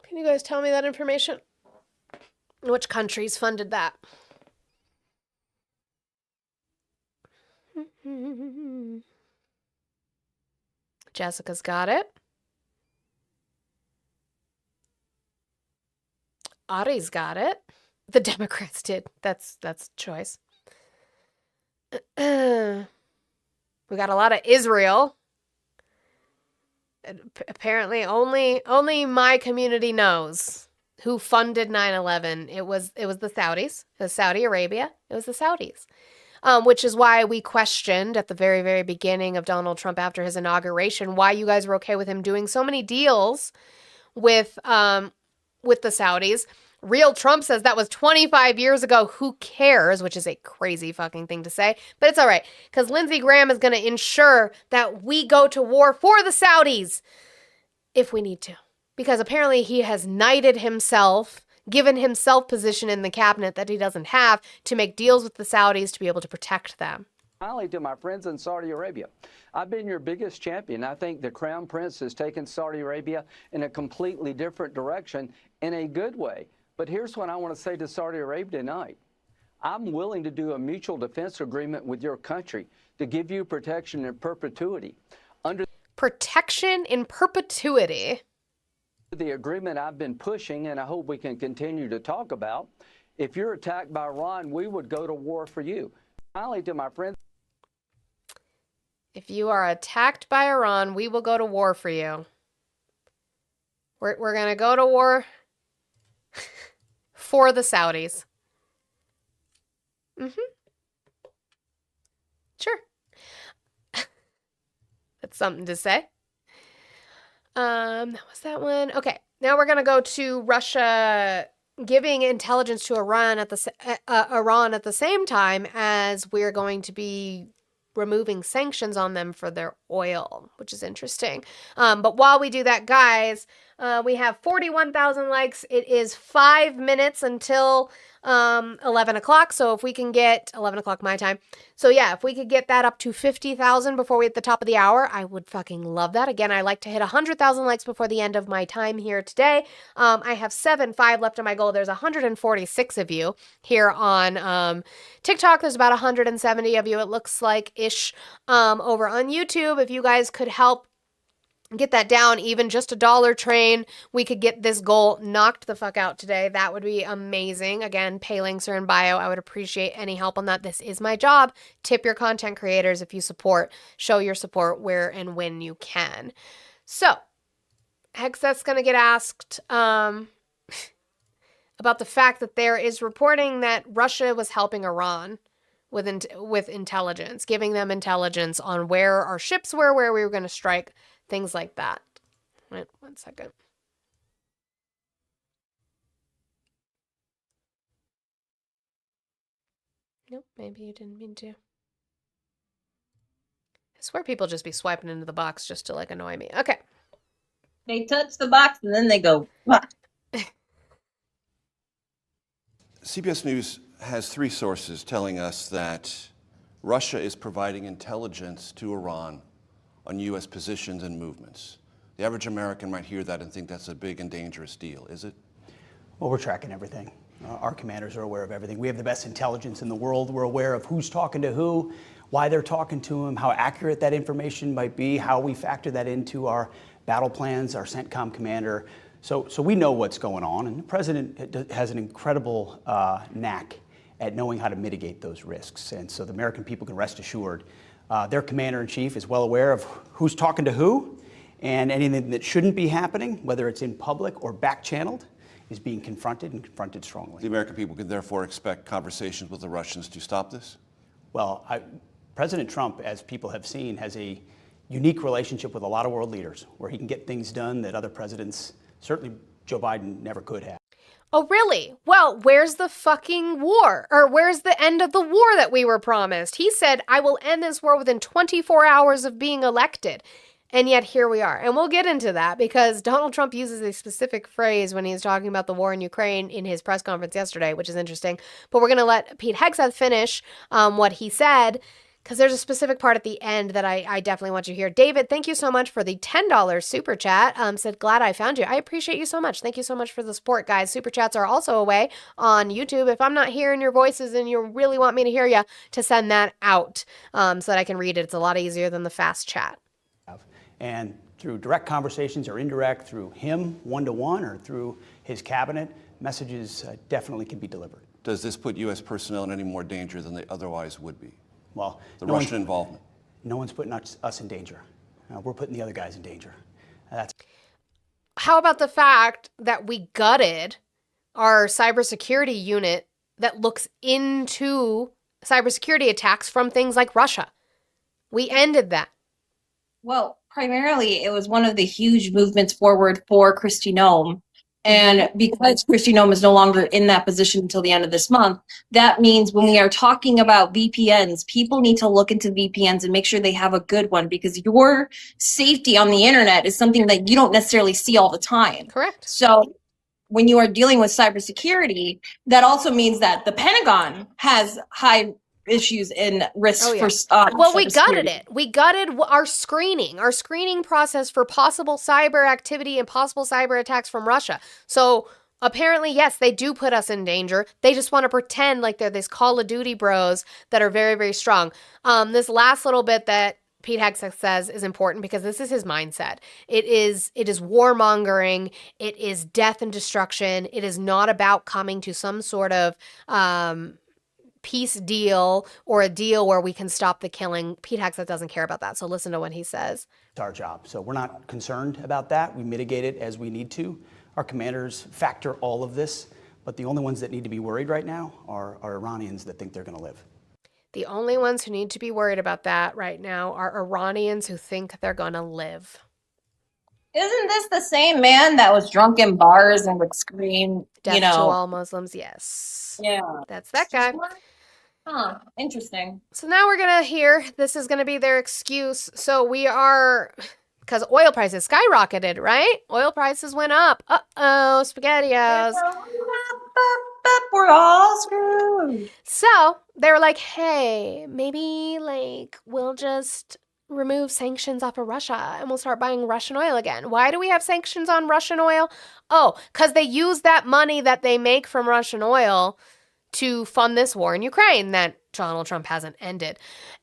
Can you guys tell me that information? Which countries funded that? Jessica's got it. Ari's got it. The Democrats did. That's choice. We got a lot of Israel. Apparently only my community knows who funded 9/11. It was the Saudis. It was Saudi Arabia. It was the Saudis. Which is why we questioned at the very, very beginning of Donald Trump after his inauguration why you guys were okay with him doing so many deals with the Saudis. Real Trump says that was 25 years ago. Who cares? Which is a crazy fucking thing to say. But it's all right, because Lindsey Graham is going to ensure that we go to war for the Saudis if we need to. Because apparently he has knighted himself, given himself position in the cabinet that he doesn't have to make deals with the Saudis to be able to protect them. Finally, to my friends in Saudi Arabia, I've been your biggest champion. I think the Crown Prince has taken Saudi Arabia in a completely different direction in a good way. But here's what I want to say to Saudi Arabia tonight. I'm willing to do a mutual defense agreement with your country to give you protection in perpetuity. Under protection in perpetuity. The agreement I've been pushing, and I hope we can continue to talk about, if you're attacked by Iran, we would go to war for you. Finally, to my friends. If you are attacked by Iran, we will go to war for you. We're going to go to war for the Saudis. Sure. That's something to say. That was that one. Okay, now we're gonna go to Russia giving intelligence to Iran at the same time as we're going to be removing sanctions on them for their oil, which is interesting. But while we do that, guys, We have 41,000 likes. It is 5 minutes until 11 o'clock. So if we can get 11 o'clock my time. So yeah, if we could get that up to 50,000 before we hit the top of the hour, I would fucking love that. Again, I like to hit 100,000 likes before the end of my time here today. I have 5 left on my goal. There's 146 of you here on TikTok. There's about 170 of you, it looks like, ish, over on YouTube. If you guys could help get that down, even just a dollar train, we could get this goal knocked the fuck out today. That would be amazing. Again, pay links are in bio. I would appreciate any help on that. This is my job. Tip your content creators if you support. Show your support where and when you can. So, Hexeth's going to get asked about the fact that there is reporting that Russia was helping Iran with intelligence, giving them intelligence on where our ships were, where we were going to strike, things like that. Wait, 1 second. Nope, maybe you didn't mean to. I swear people just be swiping into the box just to, like, annoy me. Okay. They touch the box and then they go, "What?" CBS News has 3 sources telling us that Russia is providing intelligence to Iran on U.S. positions and movements. The average American might hear that and think that's a big and dangerous deal, is it? Well, we're tracking everything. Our commanders are aware of everything. We have the best intelligence in the world. We're aware of who's talking to who, why they're talking to them, how accurate that information might be, how we factor that into our battle plans, our CENTCOM commander. So we know what's going on, and the president has an incredible knack at knowing how to mitigate those risks. And so the American people can rest assured their commander-in-chief is well aware of who's talking to who, and anything that shouldn't be happening, whether it's in public or back-channeled, is being confronted and confronted strongly. The American people can therefore expect conversations with the Russians to stop this? Well, President Trump, as people have seen, has a unique relationship with a lot of world leaders where he can get things done that other presidents, certainly Joe Biden, never could have. Oh, really? Well, where's the fucking war? Or where's the end of the war that we were promised? He said, I will end this war within 24 hours of being elected. And yet here we are. And we'll get into that because Donald Trump uses a specific phrase when he's talking about the war in Ukraine in his press conference yesterday, which is interesting. But we're going to let Pete Hegseth finish what he said, because there's a specific part at the end that I definitely want you to hear. David, thank you so much for the $10 super chat. Said, glad I found you. I appreciate you so much. Thank you so much for the support, guys. Super chats are also a way on YouTube, if I'm not hearing your voices and you really want me to hear you, to send that out so that I can read it. It's a lot easier than the fast chat. And through direct conversations or indirect, through him one-to-one or through his cabinet, messages definitely can be delivered. Does this put U.S. personnel in any more danger than they otherwise would be? Well, the Russian involvement. No one's putting us in danger. We're putting the other guys in danger. How about the fact that we gutted our cybersecurity unit that looks into cybersecurity attacks from things like Russia? We ended that. Well, primarily it was one of the huge movements forward for Kristi Noem. And because Kristi Noem is no longer in that position until the end of this month, that means when we are talking about VPNs, people need to look into VPNs and make sure they have a good one, because your safety on the internet is something that you don't necessarily see all the time. Correct. So when you are dealing with cybersecurity, that also means that the Pentagon has high issues and risks for well, we gutted it. We gutted our screening process for possible cyber activity and possible cyber attacks from Russia. So apparently, yes, they do put us in danger. They just want to pretend like they're these Call of Duty bros that are very, very strong. This last little bit that Pete Hegseth says is important because this is his mindset. It is warmongering. It is death and destruction. It is not about coming to some sort of peace deal or a deal where we can stop the killing. Pete Hegseth doesn't care about that. So listen to what he says. It's our job. So we're not concerned about that. We mitigate it as we need to. Our commanders factor all of this, but the only ones that need to be worried right now are Iranians that think they're going to live. The only ones who need to be worried about that right now are Iranians who think they're going to live. Isn't this the same man that was drunk in bars and would scream, Death to all Muslims, yes. Yeah. That's that guy. Huh, interesting. So now we're going to hear, this is going to be their excuse. So we are because oil prices skyrocketed, right? Oil prices went up. Uh-oh, SpaghettiOs. We're all screwed. So they were like, hey, maybe like we'll just remove sanctions off of Russia and we'll start buying Russian oil again. Why do we have sanctions on Russian oil? Oh, because they use that money that they make from Russian oil to fund this war in Ukraine that Donald Trump hasn't ended.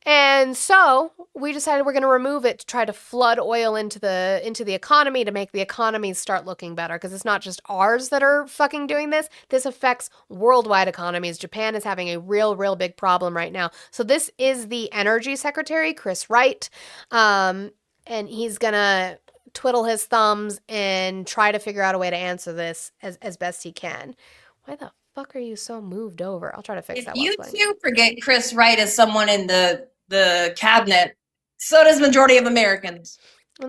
And so we decided we're going to remove it to try to flood oil into the economy to make the economies start looking better, because it's not just ours that are fucking doing this. This affects worldwide economies. Japan is having a real big problem right now. So this is the Energy Secretary, Chris Wright, and he's going to twiddle his thumbs and try to figure out a way to answer this as best he can. Why the fuck are you so moved over? I'll try to fix that. You too forget Chris Wright as someone in the cabinet. So does majority of Americans.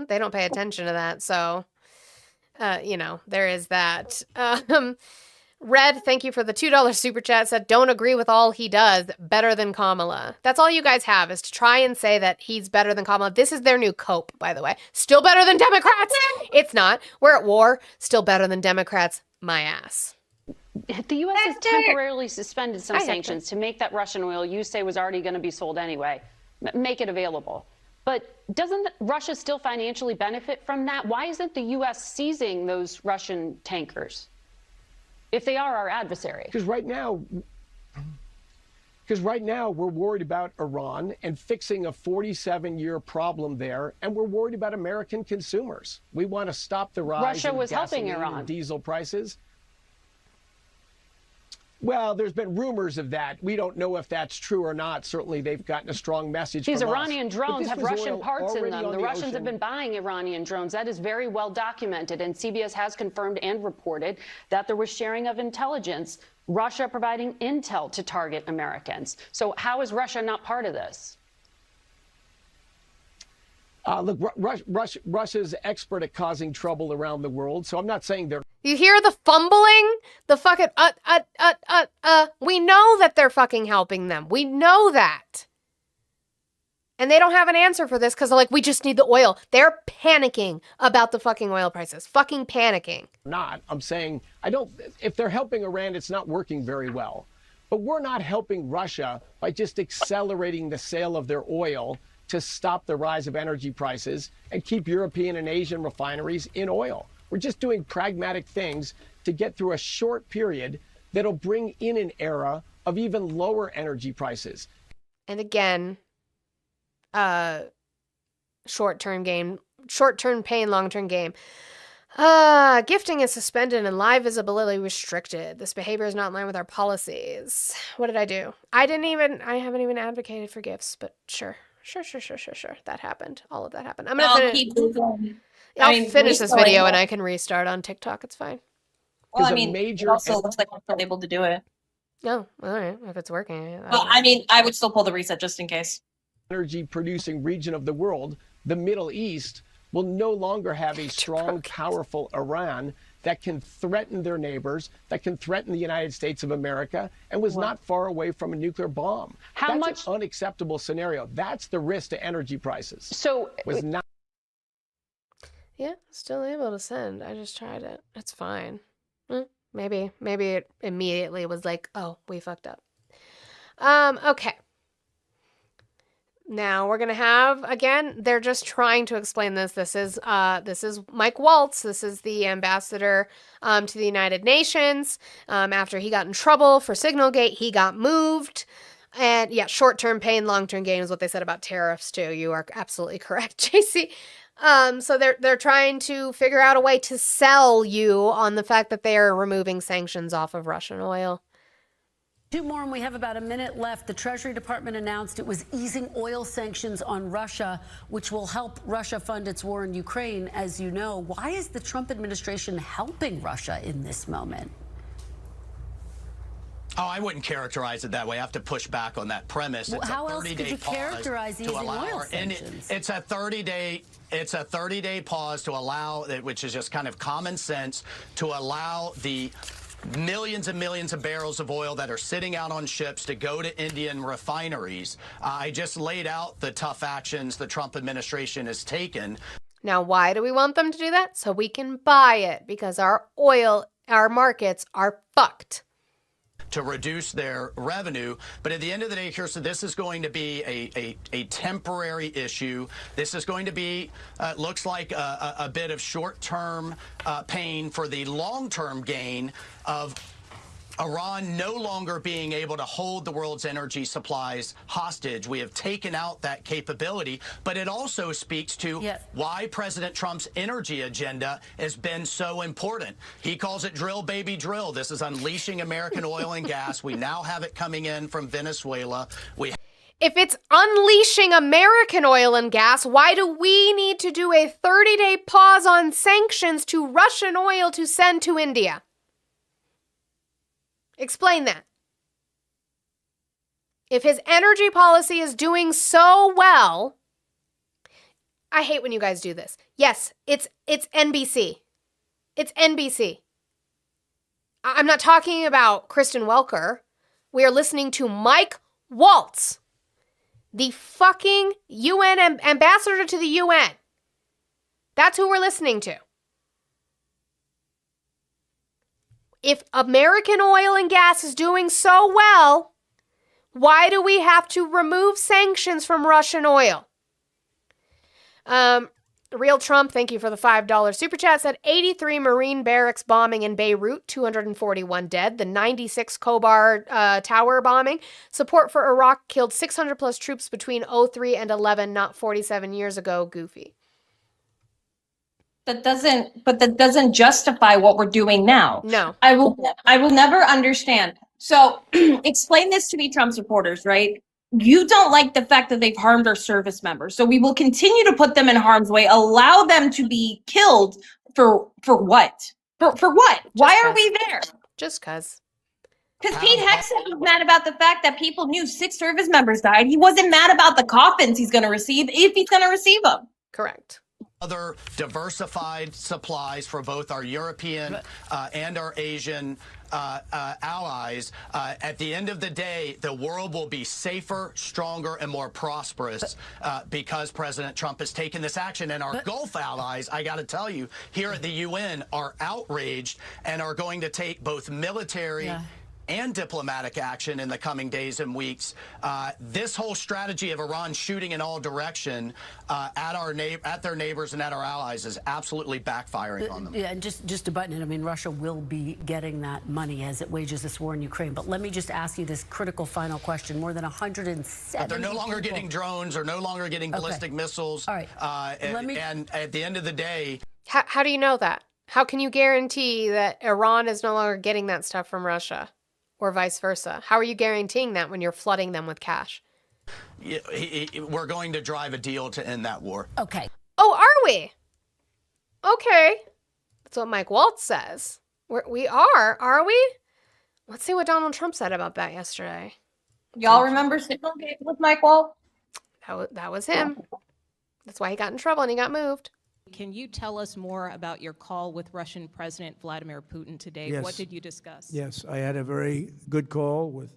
They don't pay attention to that, so there is that. Red, thank you for the $2 super chat. Said, don't agree with all he does. Better than Kamala. That's all you guys have, is to try and say that he's better than Kamala. This is their new cope, by the way. Still better than Democrats. It's not. We're at war. Still better than Democrats. My ass. The U.S. has temporarily suspended some sanctions to make that Russian oil you say was already going to be sold anyway, make it available. But doesn't Russia still financially benefit from that? Why isn't the U.S. seizing those Russian tankers if they are our adversary? Because right now we're worried about Iran and fixing a 47-year problem there, and we're worried about American consumers. We want to stop the rise Russia in was gasoline helping Iran. And diesel prices. Well, there's been rumors of that. We don't know if that's true or not. Certainly, they've gotten a strong message These from Iranian us. drones have Russian oil parts in already them. on The the Russians ocean. have been buying Iranian drones. That is very well documented, and CBS has confirmed and reported that there was sharing of intelligence, Russia providing intel to target Americans. So how is Russia not part of this? Look, Russia's expert at causing trouble around the world, so I'm not saying they're... You hear the fumbling? The fucking, we know that they're fucking helping them. We know that. And they don't have an answer for this because they're like, we just need the oil. They're panicking about the fucking oil prices. Fucking panicking. I'm saying, if they're helping Iran, it's not working very well. But we're not helping Russia by just accelerating the sale of their oil to stop the rise of energy prices and keep European and Asian refineries in oil. We're just doing pragmatic things to get through a short period that'll bring in an era of even lower energy prices. And again, short-term pain, long-term game. Gifting is suspended and live visibility restricted. This behavior is not in line with our policies. What did I do? I haven't even advocated for gifts, but sure. That happened. All of that happened. I'm gonna finish this video and I can restart on TikTok. It's fine. Well, it also looks like we're still able to do it. No, all right. If it's working. Well, I would still pull the reset just in case. Energy producing region of the world, the Middle East, will no longer have a strong, powerful Iran that can threaten their neighbors, that can threaten the United States of America, and was not far away from a nuclear bomb. That's an unacceptable scenario. That's the risk to energy prices. Yeah, still able to send. I just tried it. It's fine. Maybe it immediately was like, oh, we fucked up. Okay. Now we're gonna have, again, they're just trying to explain this. This is Mike Waltz. This is the ambassador to the United Nations. After he got in trouble for Signalgate, he got moved. And yeah, short-term pain, long-term gain is what they said about tariffs too. You are absolutely correct, JC. So they're trying to figure out a way to sell you on the fact that they are removing sanctions off of Russian oil. Two more, and we have about a minute left. The Treasury Department announced it was easing oil sanctions on Russia, which will help Russia fund its war in Ukraine, as you know. Why is the Trump administration helping Russia in this moment? Oh, I wouldn't characterize it that way. I have to push back on that premise. Well, how else could you characterize easing oil sanctions? It's a 30-day pause to allow, which is just kind of common sense, to allow the millions and millions of barrels of oil that are sitting out on ships to go to Indian refineries. I just laid out the tough actions the Trump administration has taken. Now, why do we want them to do that? So we can buy it, because our markets are fucked. To reduce their revenue. But at the end of the day, Kirsten, this is going to be a temporary issue. This is going to be, looks like a bit of short-term pain for the long-term gain of Iran no longer being able to hold the world's energy supplies hostage. We have taken out that capability, but it also speaks to why President Trump's energy agenda has been so important. He calls it drill, baby, drill. This is unleashing American oil and gas. We now have it coming in from Venezuela. If it's unleashing American oil and gas, why do we need to do a 30-day pause on sanctions to Russian oil to send to India? Explain that. If his energy policy is doing so well, I hate when you guys do this. Yes, it's NBC. It's NBC. I'm not talking about Kristen Welker. We are listening to Mike Waltz, the fucking UN ambassador to the UN. That's who we're listening to. If American oil and gas is doing so well, why do we have to remove sanctions from Russian oil? Real Trump, thank you for the $5 super chat, said 83 Marine barracks bombing in Beirut, 241 dead. The 96 Khobar tower bombing. Support for Iraq killed 600 plus troops between 03 and 11, not 47 years ago. Goofy. That doesn't justify what we're doing now. No. I will never understand. So explain this to me, Trump supporters, right? You don't like the fact that they've harmed our service members. So we will continue to put them in harm's way, allow them to be killed for what? For what? Why are we there? Just cuz. Because Pete Hegseth was mad about the fact that people knew 6 service members died. He wasn't mad about the coffins he's going to receive, if he's going to receive them. Correct. Other diversified supplies for both our European and our Asian allies. At the end of the day, the world will be safer, stronger, and more prosperous because President Trump has taken this action. And our Gulf allies, I got to tell you, here at the UN are outraged and are going to take both military and diplomatic action in the coming days and weeks. This whole strategy of Iran shooting in all direction at their neighbors and at our allies is absolutely backfiring on them. Yeah, and just to button it, I mean, Russia will be getting that money as it wages this war in Ukraine. But let me just ask you this critical final question. More than 170 But they're no longer getting drones, or no longer getting ballistic missiles. All right. And at the end of the day... How do you know that? How can you guarantee that Iran is no longer getting that stuff from Russia? Or vice versa? How are you guaranteeing that when you're flooding them with cash? We're going to drive a deal to end that war. Okay. Oh, are we? Okay. That's what Mike Waltz says. We are we? Let's see what Donald Trump said about that yesterday. Y'all remember Signalgate with Mike Waltz? That was him. That's why he got in trouble and he got moved. Can you tell us more about your call with Russian President Vladimir Putin today? Yes. What did you discuss? Yes, I had a very good call with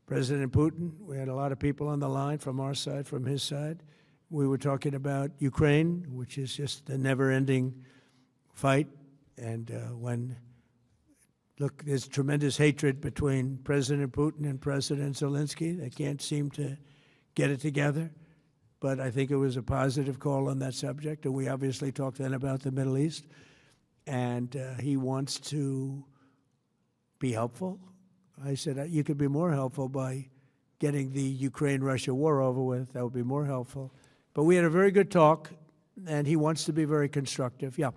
President Putin. We had a lot of people on the line from our side, from his side. We were talking about Ukraine, which is just a never-ending fight. And look, there's tremendous hatred between President Putin and President Zelensky. They can't seem to get it together. But I think it was a positive call on that subject. And we obviously talked then about the Middle East. And he wants to be helpful. I said, you could be more helpful by getting the Ukraine-Russia war over with. That would be more helpful. But we had a very good talk, and he wants to be very constructive. Yeah.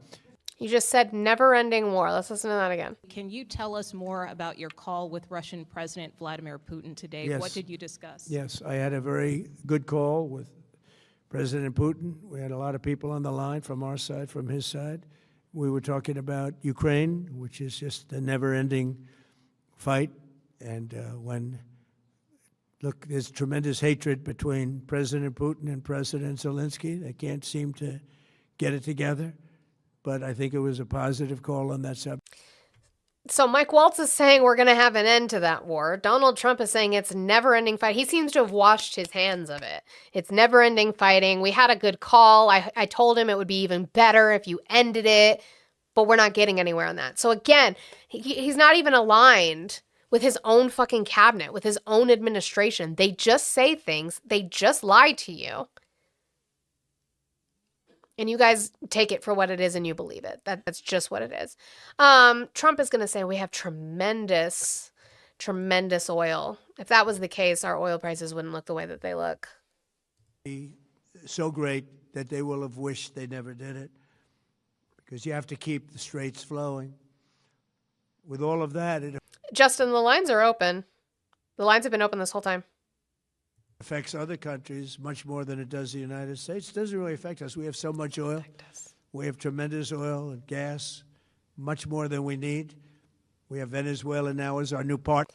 You just said never-ending war. Let's listen to that again. Can you tell us more about your call with Russian President Vladimir Putin today? Yes. What did you discuss? Yes, I had a very good call with President Putin. We had a lot of people on the line from our side, from his side. We were talking about Ukraine, which is just a never-ending fight. And look, there's tremendous hatred between President Putin and President Zelensky. They can't seem to get it together. But I think it was a positive call on that subject. So Mike Waltz is saying we're going to have an end to that war. Donald Trump is saying it's never-ending fight. He seems to have washed his hands of it. It's never-ending fighting. We had a good call. I told him it would be even better if you ended it, but we're not getting anywhere on that. So again, he's not even aligned with his own fucking cabinet, with his own administration. They just say things. They just lie to you. And you guys take it for what it is and you believe it. That's just what it is. Trump is going to say we have tremendous, tremendous oil. If that was the case, our oil prices wouldn't look the way that they look. So great that they will have wished they never did it, because you have to keep the straits flowing. With all of that, it Justin, the lines are open. The lines have been open this whole time. affects other countries much more than it does the United States. It doesn't really affect us. We have so much oil. We have tremendous oil and gas, much more than we need. We have Venezuela now as our new partner.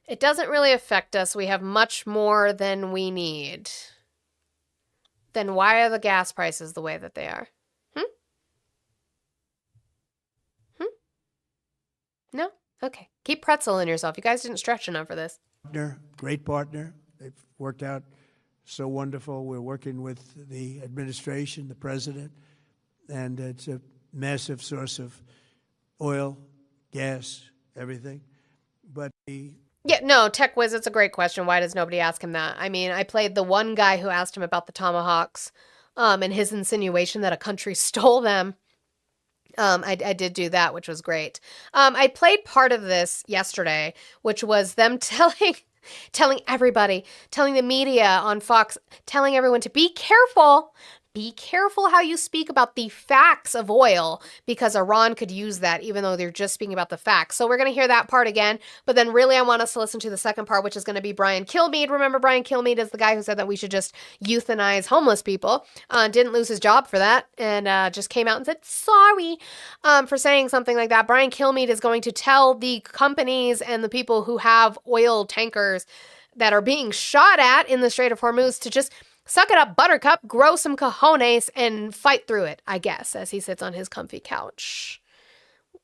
It doesn't really affect us. We have much more than we need. Then why are the gas prices the way that they are? No? Okay. Keep pretzeling yourself. You guys didn't stretch enough for this. Great partner. They've worked out so wonderful. We're working with the administration, the president, and it's a massive source of oil, gas, everything. But Yeah, no, Tech Wiz, it's a great question. Why does nobody ask him that? I mean, I played the one guy who asked him about the Tomahawks and his insinuation that a country stole them. I did do that, which was great. I played part of this yesterday, which was them telling everybody, telling the media on Fox, telling everyone to be careful. Be careful how you speak about the facts of oil, because Iran could use that even though they're just speaking about the facts. So we're going to hear that part again. But then really I want us to listen to the second part, which is going to be Brian Kilmeade. Remember, Brian Kilmeade is the guy who said that we should just euthanize homeless people. Didn't lose his job for that, and just came out and said sorry for saying something like that. Brian Kilmeade is going to tell the companies and the people who have oil tankers that are being shot at in the Strait of Hormuz to just suck it up, buttercup, grow some cojones, and fight through it, I guess, as he sits on his comfy couch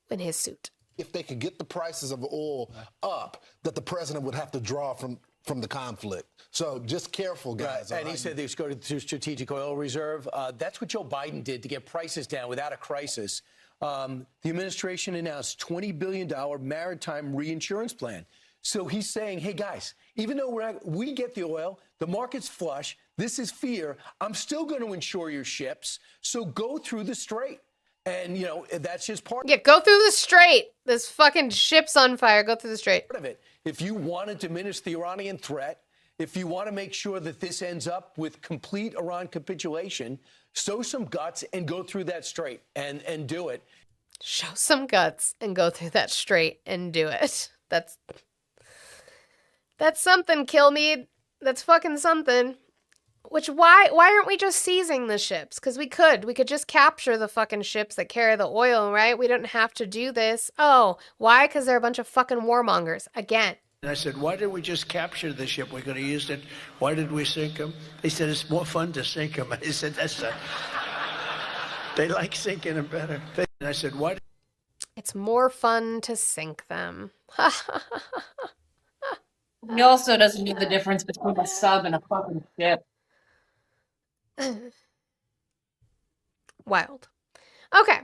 in his suit. If they could get the prices of oil up, that the president would have to draw from the conflict. So just careful, guys. Right. And he said they should go to strategic oil reserve. That's what Joe Biden did to get prices down without a crisis. The administration announced $20 billion maritime reinsurance plan. So he's saying, hey, guys, even though we get the oil, the market's flush, this is fear, I'm still going to insure your ships, so go through the strait. And, you know, that's just part Yeah, go through the strait. This fucking ship's on fire. Go through the strait. of it. If you want to diminish the Iranian threat, if you want to make sure that this ends up with complete Iran capitulation, show some guts and go through that strait and do it. Show some guts and go through that strait and do it. That's something, Kilmeade. That's fucking something. Which, why aren't we just seizing the ships? Because we could just capture the fucking ships that carry the oil, right? We don't have to do this. Oh, why? Because they're a bunch of fucking warmongers. Again. And I said, why didn't we just capture the ship? We could have used it. Why did we sink them? They said, it's more fun to sink them. I said, they like sinking them better. And I said, why? It's more fun to sink them. He also doesn't know the difference between a sub and a fucking ship. Wild. Okay.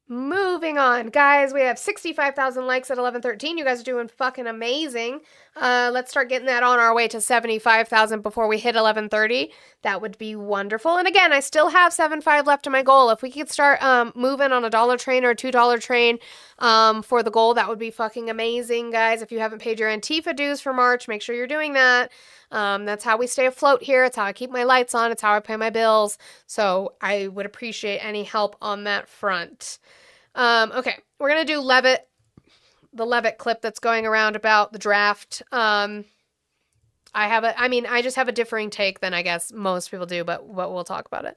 Moving on. Guys, we have 65,000 likes at 11:13. You guys are doing fucking amazing. Let's start getting that on our way to 75,000 before we hit 11:30. That would be wonderful. And again, I still have 7.5 left to my goal. If we could start moving on a $1 train or a $2 train for the goal, that would be fucking amazing, guys. If you haven't paid your Antifa dues for March, make sure you're doing that. That's how we stay afloat here. It's how I keep my lights on. It's how I pay my bills. So I would appreciate any help on that front. Okay, we're going to do the Levitt clip that's going around about the draft. I just have a differing take than I guess most people do, but we'll talk about it.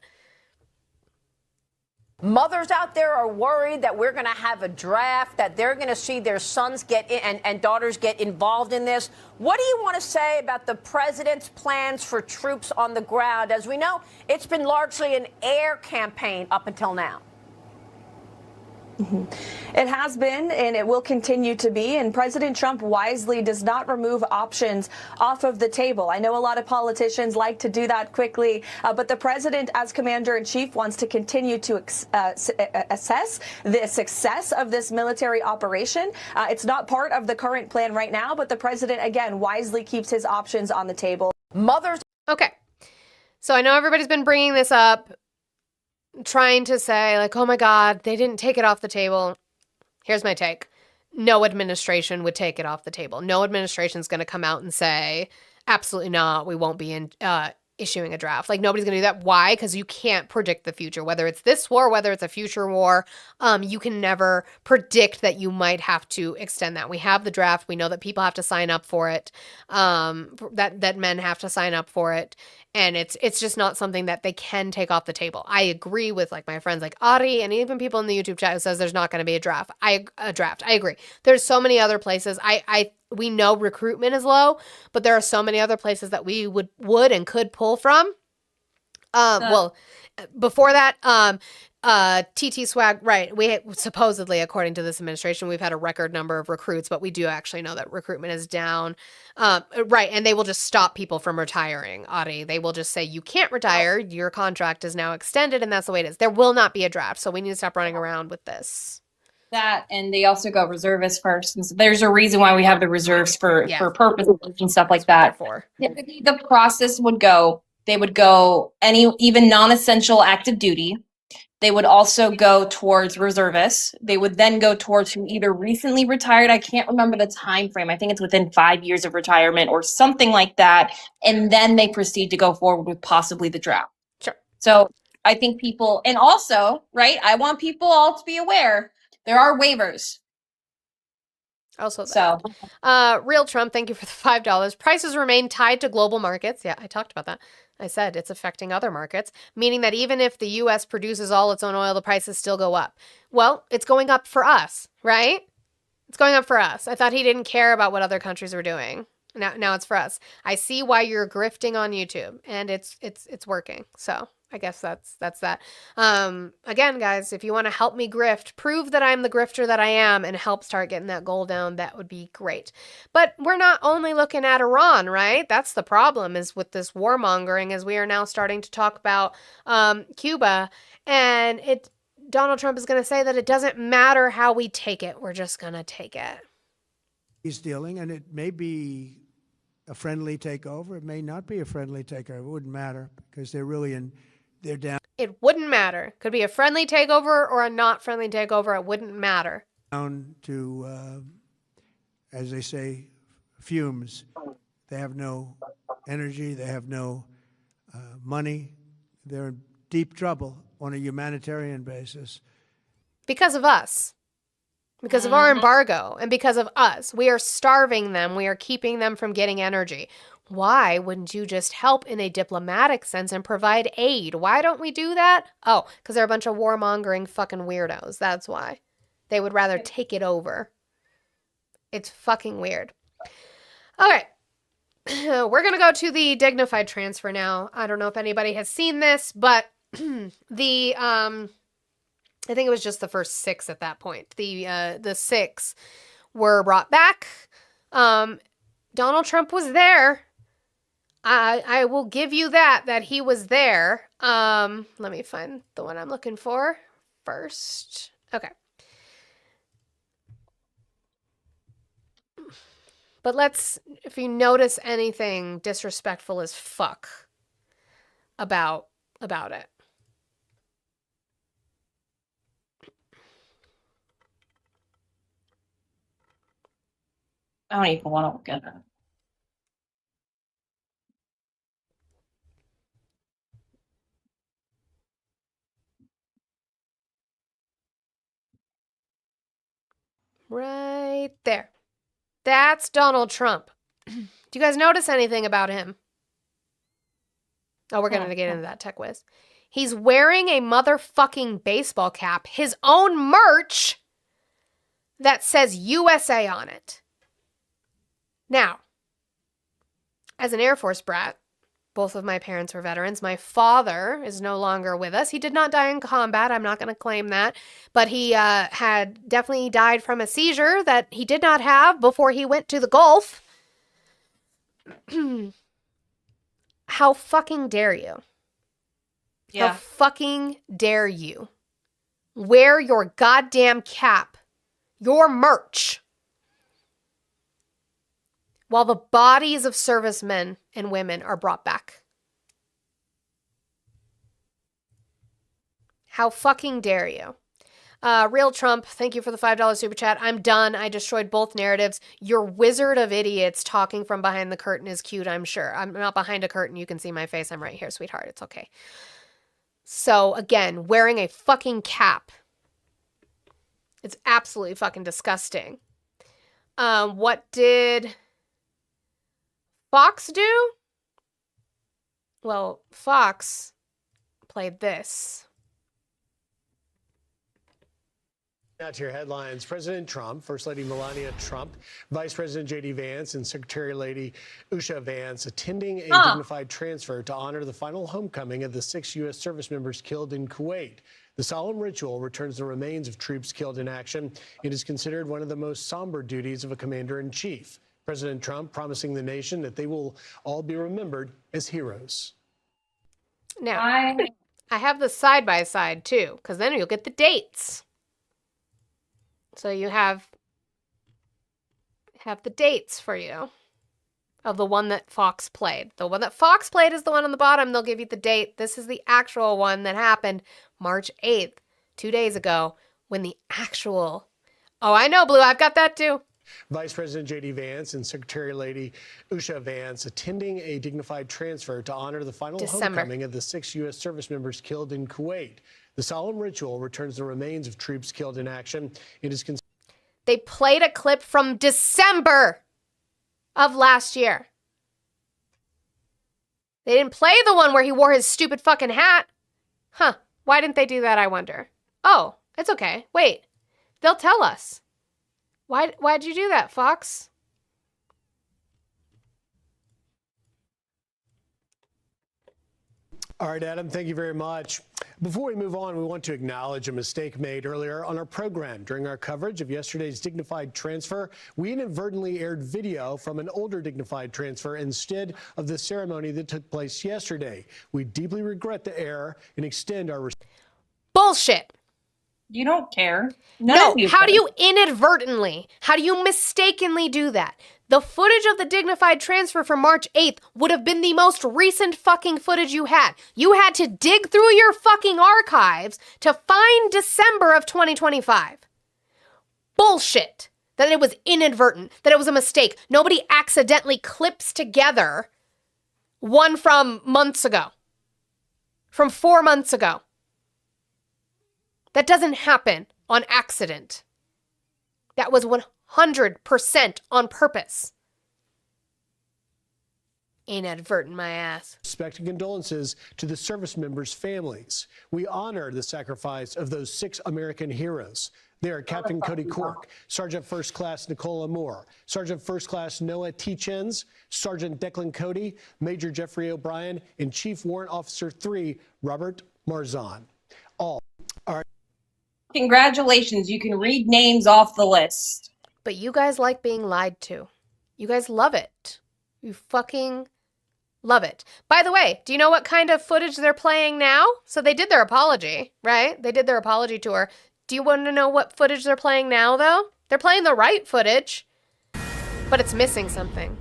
Mothers out there are worried that we're going to have a draft, that they're going to see their sons get in and daughters get involved in this. What do you want to say about the president's plans for troops on the ground? As we know, it's been largely an air campaign up until now. It has been, and it will continue to be, and President Trump wisely does not remove options off of the table. I know a lot of politicians like to do that quickly, but the president, as commander-in-chief, wants to continue to assess the success of this military operation. It's not part of the current plan right now, but the president, again, wisely keeps his options on the table. Mothers. Okay. So I know everybody's been bringing this up, trying to say, like, oh my God, they didn't take it off the table. Here's my take. No administration would take it off the table. No administration is going to come out and say, absolutely not, we won't be issuing a draft. Like, nobody's going to do that. Why? Because you can't predict the future. Whether it's this war, whether it's a future war, you can never predict that you might have to extend that. We have the draft. We know that people have to sign up for it, that men have to sign up for it. And it's just not something that they can take off the table. I agree with, like, my friends like Ari and even people in the YouTube chat who says there's not going to be a draft. I agree. There's so many other places. We know recruitment is low, but there are so many other places that we would and could pull from. Well, before that, TT Swag, right. We supposedly, according to this administration, we've had a record number of recruits, but we do actually know that recruitment is down. Right. And they will just stop people from retiring, Ari. They will just say, you can't retire. Your contract is now extended. And that's the way it is. There will not be a draft. So we need to stop running around with this. That, and they also go reservists first. And so there's a reason why we have the reserves for purposes and stuff like that. Typically, the process would go, they would go even non-essential active duty. They would also go towards reservists. They would then go towards who either recently retired. I can't remember the time frame. I think it's within 5 years of retirement or something like that. And then they proceed to go forward with possibly the draft. Sure. So I think people, and also, right, I want people all to be aware, there are waivers. Also that. Real Trump, thank you for the $5. Prices remain tied to global markets. Yeah, I talked about that. I said it's affecting other markets, meaning that even if the U.S. produces all its own oil, the prices still go up. Well, it's going up for us, right? It's going up for us. I thought he didn't care about what other countries were doing. Now it's for us. I see why you're grifting on YouTube, and it's working. So I guess that's that. Again, guys, if you want to help me grift, prove that I'm the grifter that I am and help start getting that goal down, that would be great. But we're not only looking at Iran, right? That's the problem is with this warmongering, as we are now starting to talk about Cuba, and Donald Trump is going to say that it doesn't matter how we take it. We're just going to take it. He's dealing, and it may be a friendly takeover. It may not be a friendly takeover. It wouldn't matter because they're down. It wouldn't matter. Could be a friendly takeover or a not friendly takeover. It wouldn't matter. Down to, as they say, fumes. They have no energy. They have no money. They're in deep trouble on a humanitarian basis. Because of us. Because of our embargo and because of us. We are starving them. We are keeping them from getting energy. Why wouldn't you just help in a diplomatic sense and provide aid? Why don't we do that? Oh, because they're a bunch of warmongering fucking weirdos. That's why. They would rather take it over. It's fucking weird. Okay. We're going to go to the dignified transfer now. I don't know if anybody has seen this, but I think it was just the first 6 at that point. The 6 were brought back. Donald Trump was there. I will give you that he was there. Let me find the one I'm looking for first. Okay. But if you notice anything disrespectful as fuck about it. I don't even want to look at it. Right there. That's Donald Trump. Do you guys notice anything about him? Oh, we're going to get into that tech whiz. He's wearing a motherfucking baseball cap, his own merch that says USA on it. Now, as an Air Force brat, Both of my parents were veterans. My father is no longer with us. He did not die in combat. I'm not going to claim that. But he had definitely died from a seizure that he did not have before he went to the Gulf. How fucking dare you? Yeah. How fucking dare you? Wear your goddamn cap, your merch, while the bodies of servicemen and women are brought back. How fucking dare you? Real Trump, thank you for the $5 super chat. I'm done. I destroyed both narratives. Your wizard of idiots talking from behind the curtain is cute, I'm sure. I'm not behind a curtain. You can see my face. I'm right here, sweetheart. It's okay. So, again, wearing a fucking cap. It's absolutely fucking disgusting. What did Fox do? Well, Fox played this. Now to your headlines. President Trump, First Lady Melania Trump, Vice President J.D. Vance, and Secretary Lady Usha Vance attending a dignified transfer to honor the final homecoming of the 6 U.S. service members killed in Kuwait. The solemn ritual returns the remains of troops killed in action. It is considered one of the most somber duties of a commander-in-chief. President Trump promising the nation that they will all be remembered as heroes. Now, I have the side-by-side, too, because then you'll get the dates. So you have the dates for you of the one that Fox played. The one that Fox played is the one on the bottom. They'll give you the date. This is the actual one that happened March 8th, 2 days ago, when the actual... Oh, I know, Blue. I've got that, too. Vice President J.D. Vance and Secretary Lady Usha Vance attending a dignified transfer to honor the final homecoming of the 6 U.S. service members killed in Kuwait. The solemn ritual returns the remains of troops killed in action. It is They played a clip from December of last year. They didn't play the one where he wore his stupid fucking hat. Huh. Why didn't they do that, I wonder? Oh, it's okay. Wait. They'll tell us. Why'd you do that, Fox? All right, Adam, thank you very much. Before we move on, we want to acknowledge a mistake made earlier on our program. During our coverage of yesterday's dignified transfer, we inadvertently aired video from an older dignified transfer instead of the ceremony that took place yesterday. We deeply regret the error and extend our... Bullshit. You don't care. No, how do you inadvertently, how do you mistakenly do that? The footage of the dignified transfer from March 8th would have been the most recent fucking footage you had. You had to dig through your fucking archives to find December of 2025. Bullshit. That it was inadvertent, that it was a mistake. Nobody accidentally clips together one from months ago, from 4 months ago. That doesn't happen on accident. That was 100% on purpose. Inadvertent, my ass. Respect and condolences to the service members' families. We honor the sacrifice of those 6 American heroes. They are Captain Cody Cork, Sergeant First Class Nicola Moore, Sergeant First Class Noah T. Sergeant Declan Cody, Major Jeffrey O'Brien, and Chief Warrant Officer 3, Robert Marzon. All are... Congratulations, you can read names off the list. But you guys like being lied to. You guys love it. You fucking love it. By the way, do you know what kind of footage they're playing now? So they did their apology, right? They did their apology tour. Do you want to know what footage they're playing now, though? They're playing the right footage, but it's missing something.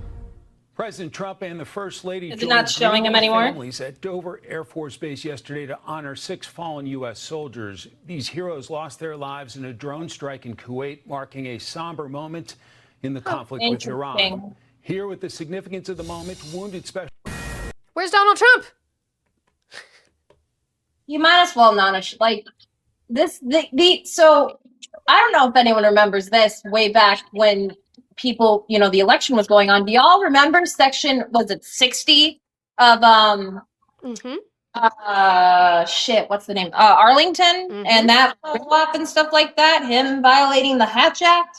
President Trump and the First Lady Is it not showing him anymore? Families at Dover Air Force Base yesterday to honor 6 fallen U.S. soldiers. These heroes lost their lives in a drone strike in Kuwait, marking a somber moment in the conflict with Iran. Here with the significance of the moment, wounded special... Where's Donald Trump? You might as well not, like, this, so, I don't know if anyone remembers this way back when people, you know, the election was going on. Do y'all remember section, was it 60 of, shit, what's the name? Arlington, and that photo op and stuff like that, him violating the Hatch Act.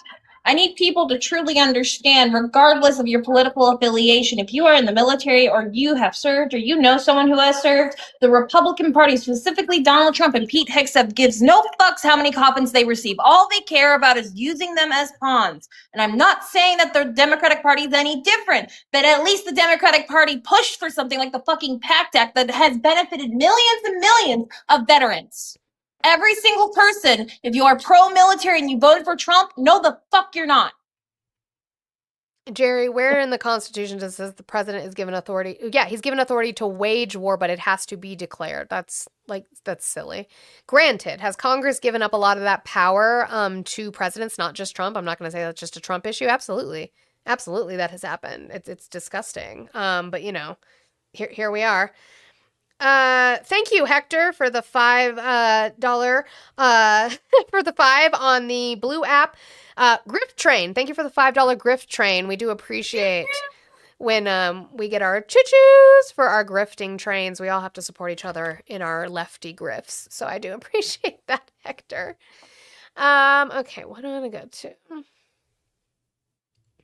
I need people to truly understand, regardless of your political affiliation, if you are in the military or you have served or you know someone who has served, the Republican Party, specifically Donald Trump and Pete Hegseth, gives no fucks how many coffins they receive. All they care about is using them as pawns. And I'm not saying that the Democratic Party is any different, but at least the Democratic Party pushed for something like the fucking PACT Act that has benefited millions and millions of veterans. Every single person, if you are pro-military and you voted for Trump, no the fuck you're not. Jerry, where in the Constitution does it says the president is given authority? Yeah, he's given authority to wage war, but it has to be declared. That's silly. Granted, has Congress given up a lot of that power to presidents, not just Trump? I'm not going to say that's just a Trump issue. Absolutely. Absolutely, that has happened. It's disgusting. But you know, here we are. Thank you, Hector, for the $5 for the 5 on the Blue app. Grift Train, thank you for the $5 Grift Train. We do appreciate when we get our choo-choos for our grifting trains. We all have to support each other in our lefty grifts. So I do appreciate that, Hector. Okay, what do I want to go to?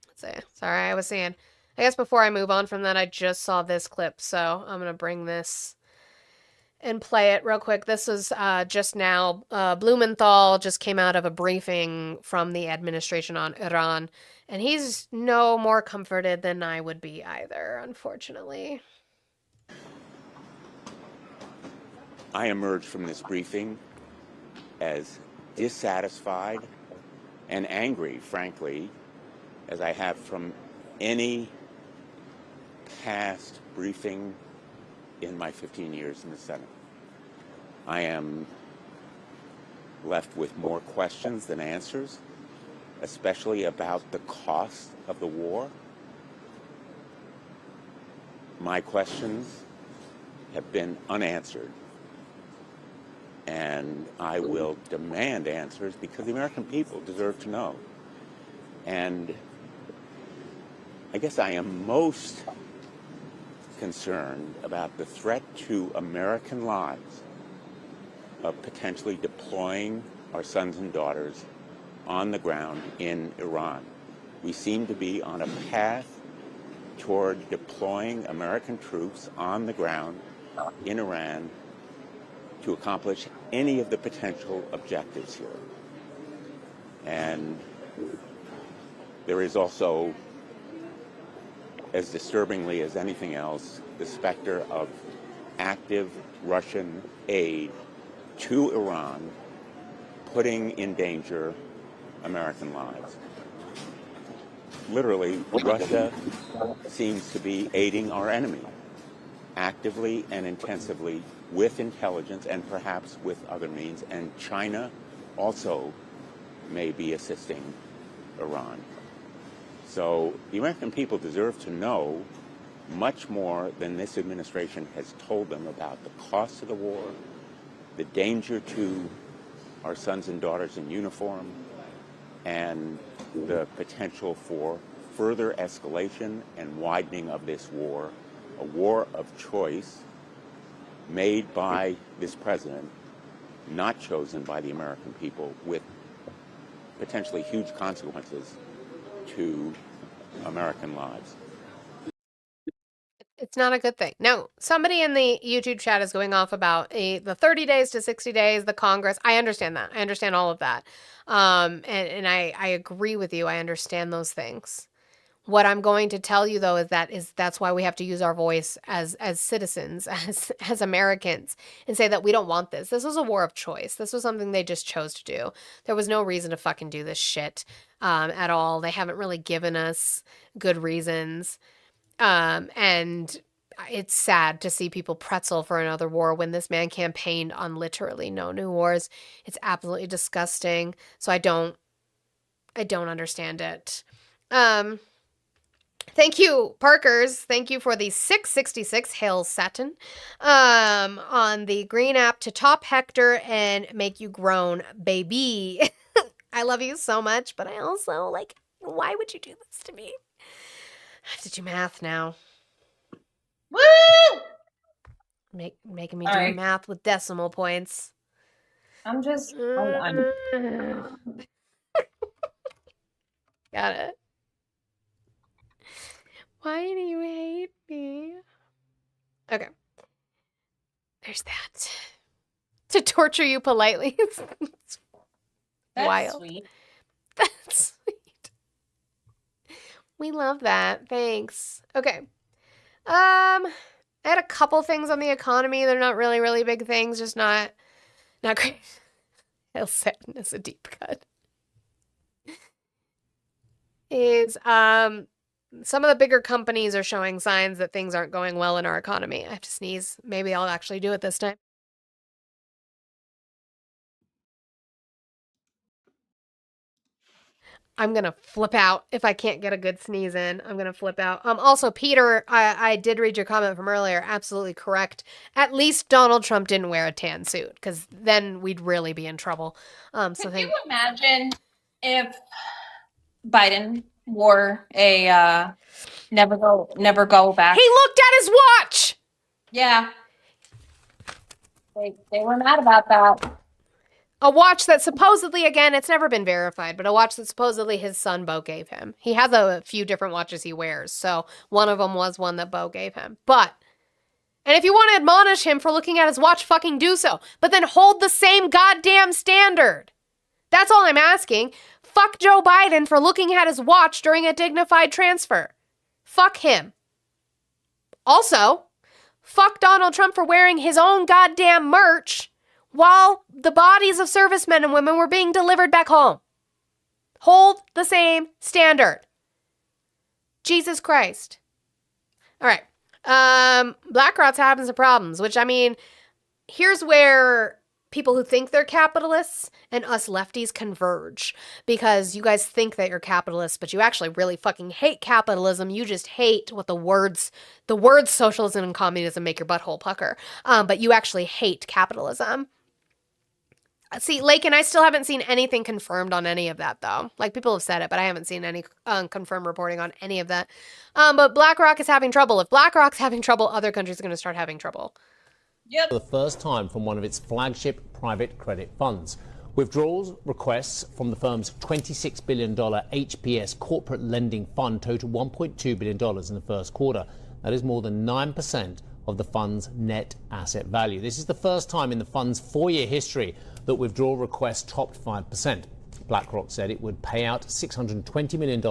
Let's see. Sorry, I was seeing. I guess before I move on from that, I just saw this clip, so I'm going to bring this and play it real quick. This was just now. Blumenthal just came out of a briefing from the administration on Iran, and he's no more comforted than I would be either, unfortunately. I emerged from this briefing as dissatisfied and angry, frankly, as I have from any past briefing in my 15 years in the Senate. I am left with more questions than answers, especially about the cost of the war. My questions have been unanswered, and I will demand answers because the American people deserve to know. And I guess I am most concerned about the threat to American lives of potentially deploying our sons and daughters on the ground in Iran. We seem to be on a path toward deploying American troops on the ground in Iran to accomplish any of the potential objectives here. And there is also, as disturbingly as anything else, the specter of active Russian aid to Iran, putting in danger American lives. Literally, Russia seems to be aiding our enemy, actively and intensively, with intelligence and perhaps with other means, and China also may be assisting Iran. So the American people deserve to know much more than this administration has told them about the cost of the war, the danger to our sons and daughters in uniform, and the potential for further escalation and widening of this war, a war of choice made by this president, not chosen by the American people, with potentially huge consequences to American lives. It's not a good thing. Now, somebody in the YouTube chat is going off about the 30 days to 60 days, the Congress. I understand that. I understand all of that. And I agree with you. I understand those things. What I'm going to tell you, though, is that's why we have to use our voice as citizens, as Americans, and say that we don't want this. This was a war of choice. This was something they just chose to do. There was no reason to fucking do this shit at all. They haven't really given us good reasons. And it's sad to see people pretzel for another war when this man campaigned on literally no new wars. It's absolutely disgusting. So I don't understand it. Thank you, Parkers. Thank you for the 666 Hail Satin on the green app to top Hector and make you groan, baby. I love you so much, but I also, like, why would you do this to me? I have to do math now. Woo! Making me All do right. math with decimal points. I'm just, hold on. Got it. Why do you hate me? Okay. There's that. To torture you politely. It's wild. Sweet. That's sweet. We love that. Thanks. Okay. I had a couple things on the economy. They're not really, really big things. Just not great. I'll set as a deep cut. Is some of the bigger companies are showing signs that things aren't going well in our economy. I have to sneeze. Maybe I'll actually do it this time. I'm going to flip out if I can't get a good sneeze in. I'm going to flip out. Also, Peter, I did read your comment from earlier. Absolutely correct. At least Donald Trump didn't wear a tan suit, because then we'd really be in trouble. Can you imagine if Biden wore a never go back? He looked at his watch! Yeah. They were mad about that. A watch that supposedly, again, it's never been verified, but a watch that supposedly his son Beau gave him. He has a few different watches he wears, so one of them was one that Beau gave him. And if you want to admonish him for looking at his watch, fucking do so. But then hold the same goddamn standard. That's all I'm asking. Fuck Joe Biden for looking at his watch during a dignified transfer. Fuck him. Also, fuck Donald Trump for wearing his own goddamn merch while the bodies of servicemen and women were being delivered back home. Hold the same standard. Jesus Christ. All right. BlackRock's having some problems, which, I mean, here's where people who think they're capitalists and us lefties converge, because you guys think that you're capitalists, but you actually really fucking hate capitalism. You just hate what the words socialism and communism make your butthole pucker. But you actually hate capitalism. See, Lake and I still haven't seen anything confirmed on any of that, though. Like, people have said it, but I haven't seen any confirmed reporting on any of that. But BlackRock is having trouble. If BlackRock's having trouble, other countries are going to start having trouble. Yep. For the first time from one of its flagship private credit funds. Withdrawals requests from the firm's $26 billion HPS corporate lending fund total $1.2 billion in the first quarter. That is more than 9% of the fund's net asset value. This is the first time in the fund's 4-year history that withdrawal requests topped 5%. BlackRock said it would pay out $620 million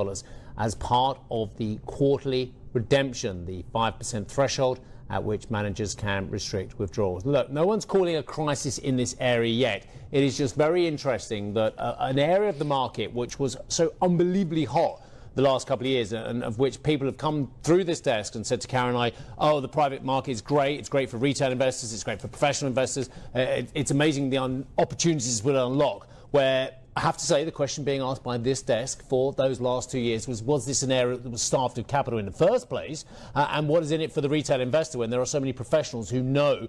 as part of the quarterly redemption, the 5% threshold at which managers can restrict withdrawals. Look, no one's calling a crisis in this area yet. It is just very interesting that an area of the market which was so unbelievably hot the last couple of years, and of which people have come through this desk and said to Karen and I, oh, the private market is great, it's great for retail investors, it's great for professional investors, it's amazing the opportunities it will unlock, where I have to say the question being asked by this desk for those last 2 years was this an area that was starved of capital in the first place? And what is in it for the retail investor when there are so many professionals who know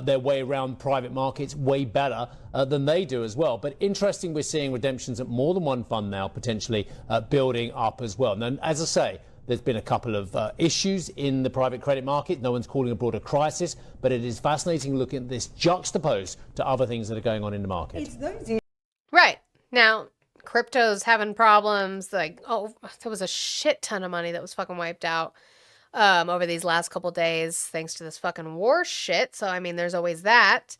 their way around private markets way better than they do as well? But interesting, we're seeing redemptions at more than one fund now potentially building up as well. Now, as I say, there's been a couple of issues in the private credit market. No one's calling a broader crisis, but it is fascinating looking at this juxtaposed to other things that are going on in the market. Right. Now, crypto's having problems. Like, oh, there was a shit ton of money that was fucking wiped out over these last couple days thanks to this fucking war shit. So, I mean, there's always that.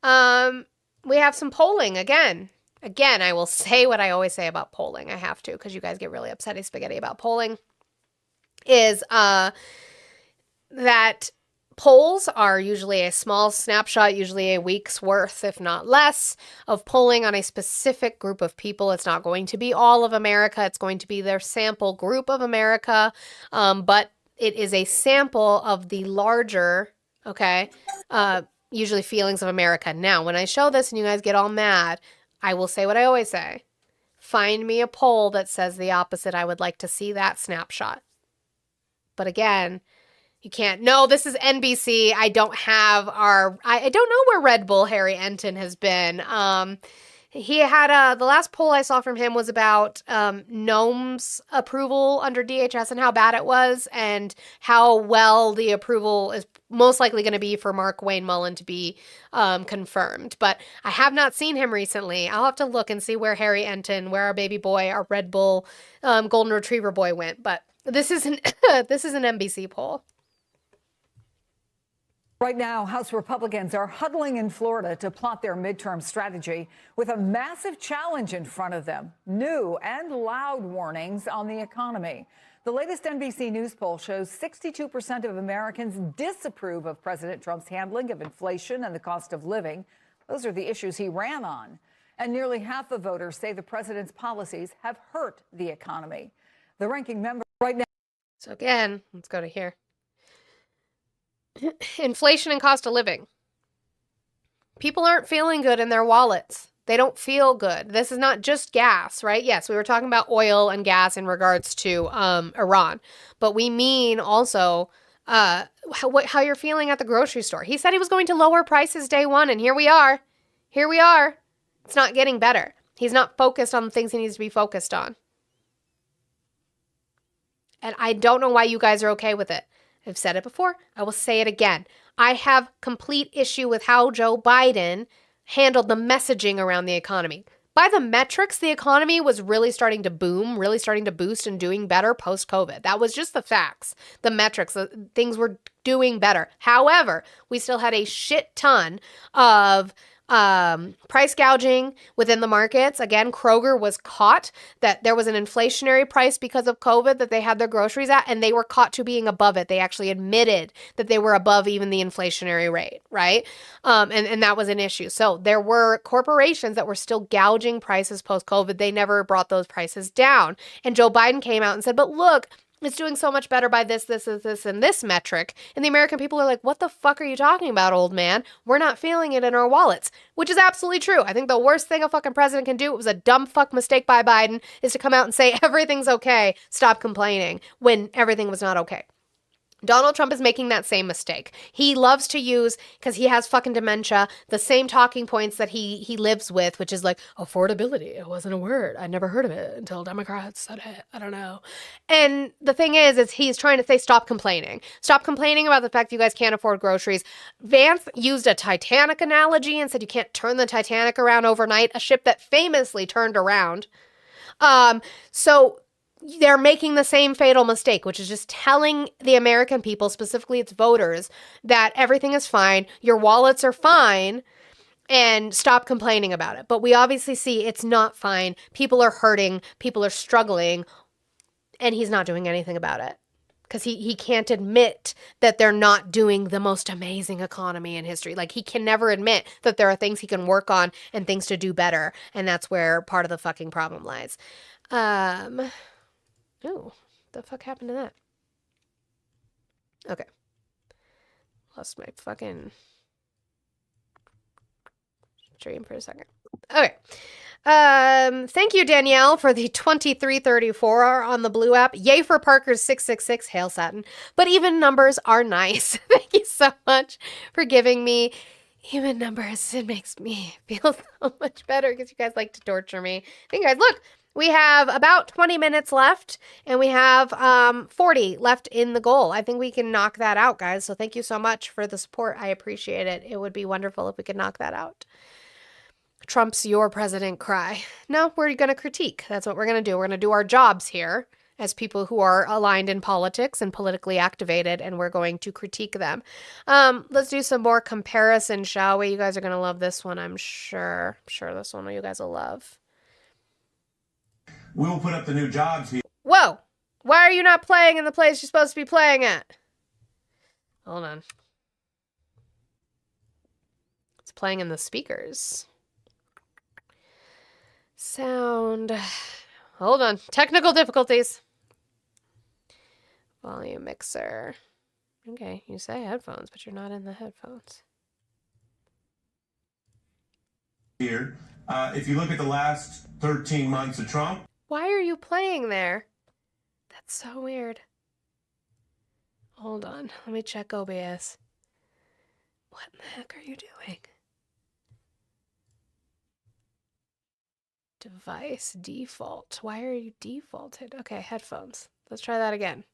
We have some polling again. Again, I will say what I always say about polling. I have to, because you guys get really upsetty spaghetti about polling. Is that polls are usually a small snapshot, usually a week's worth, if not less, of polling on a specific group of people. It's not going to be all of America. It's going to be their sample group of America. But it is a sample of the larger, usually feelings of America. Now, when I show this and you guys get all mad, I will say what I always say. Find me a poll that says the opposite. I would like to see that snapshot. But again, you can't. No, this is NBC. I don't have I don't know where Red Bull Harry Enton has been. He had the last poll I saw from him was about Nome's approval under DHS and how bad it was, and how well the approval is most likely going to be for Mark Wayne Mullen to be confirmed. But I have not seen him recently. I'll have to look and see where Harry Enton, where our baby boy, our Red Bull Golden Retriever boy went. But this is an this is an NBC poll. Right now, House Republicans are huddling in Florida to plot their midterm strategy with a massive challenge in front of them, new and loud warnings on the economy. The latest NBC News poll shows 62% of Americans disapprove of President Trump's handling of inflation and the cost of living. Those are the issues he ran on. And nearly half of voters say the president's policies have hurt the economy. The ranking member right now. So again, let's go to here. Inflation and cost of living. People aren't feeling good in their wallets. They don't feel good. This is not just gas, right? Yes, we were talking about oil and gas in regards to Iran, but we mean also how you're feeling at the grocery store. He said he was going to lower prices day one, and here we are. Here we are. It's not getting better. He's not focused on the things he needs to be focused on. And I don't know why you guys are okay with it. I've said it before. I will say it again. I have complete issue with how Joe Biden handled the messaging around the economy. By the metrics, the economy was really starting to boom, really starting to boost and doing better post-COVID. That was just the facts, the metrics, things were doing better. However, we still had a shit ton of price gouging within the markets. Again, Kroger was caught that there was an inflationary price because of COVID that they had their groceries at, and they were caught to being above it. They actually admitted that they were above even the inflationary rate, right? And that was an issue. So there were corporations that were still gouging prices post-COVID. They never brought those prices down. And Joe Biden came out and said, but look, it's doing so much better by this, and this metric. And the American people are like, what the fuck are you talking about, old man? We're not feeling it in our wallets, which is absolutely true. I think the worst thing a fucking president can do, it was a dumb fuck mistake by Biden, is to come out and say everything's okay, stop complaining, when everything was not okay. Donald Trump is making that same mistake. He loves to use, because he has fucking dementia, the same talking points that he lives with, which is like, affordability. It wasn't a word. I never heard of it until Democrats said it. I don't know. And the thing is he's trying to say, stop complaining. Stop complaining about the fact you guys can't afford groceries. Vance used a Titanic analogy and said you can't turn the Titanic around overnight, a ship that famously turned around. So they're making the same fatal mistake, which is just telling the American people, specifically its voters, that everything is fine, your wallets are fine, and stop complaining about it. But we obviously see it's not fine. People are hurting, people are struggling, and he's not doing anything about it. Because he can't admit that they're not doing the most amazing economy in history. Like, he can never admit that there are things he can work on and things to do better. And that's where part of the fucking problem lies. Oh, the fuck happened to that? Okay. Lost my fucking stream for a second. Okay. Thank you, Danielle, for the 2334 on the Blue app. Yay for Parker's 666. Hail Satin. But even numbers are nice. Thank you so much for giving me even numbers. It makes me feel so much better because you guys like to torture me. Hey, guys, look. We have about 20 minutes left, and we have 40 left in the goal. I think we can knock that out, guys. So thank you so much for the support. I appreciate it. It would be wonderful if we could knock that out. Trump's your president cry. No, we're going to critique. That's what we're going to do. We're going to do our jobs here as people who are aligned in politics and politically activated, and we're going to critique them. Let's do some more comparison, shall we? You guys are going to love this one, I'm sure. I'm sure this one you guys will love. We will put up the new jobs here. Whoa! Why are you not playing in the place you're supposed to be playing at? Hold on. It's playing in the speakers. Sound. Hold on. Technical difficulties. Volume mixer. Okay, you say headphones, but you're not in the headphones. Here, if you look at the last 13 months of Trump. Why are you playing there? That's so weird. Hold on. Let me check OBS. What in the heck are you doing? Device default. Why are you defaulted? Okay, headphones. Let's try that again.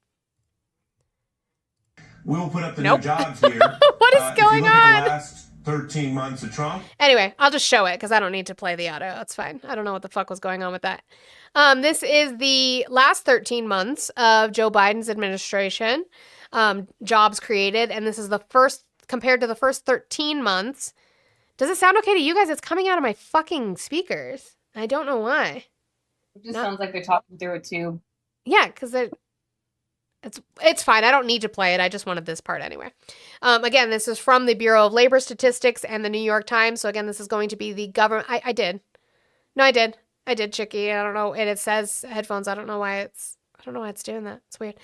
We'll put up the Nope. new jobs here. What is If going you look at on? the last 13 months of Trump, Anyway, I'll just show it because I don't need to play the audio. That's fine. I don't know what the fuck was going on with that. This is the last 13 months of Joe Biden's administration, jobs created, and this is the first, compared to the first 13 months. Does it sound okay to you guys? It's coming out of my fucking speakers. I don't know why. It just sounds like they're talking through a tube. Yeah, because it's fine. I don't need to play it. I just wanted this part anyway. Again, this is from the Bureau of Labor Statistics and the New York Times. So again, this is going to be the government. I did, Chicky. I don't know. And it says headphones. I don't know why it's doing that. It's weird.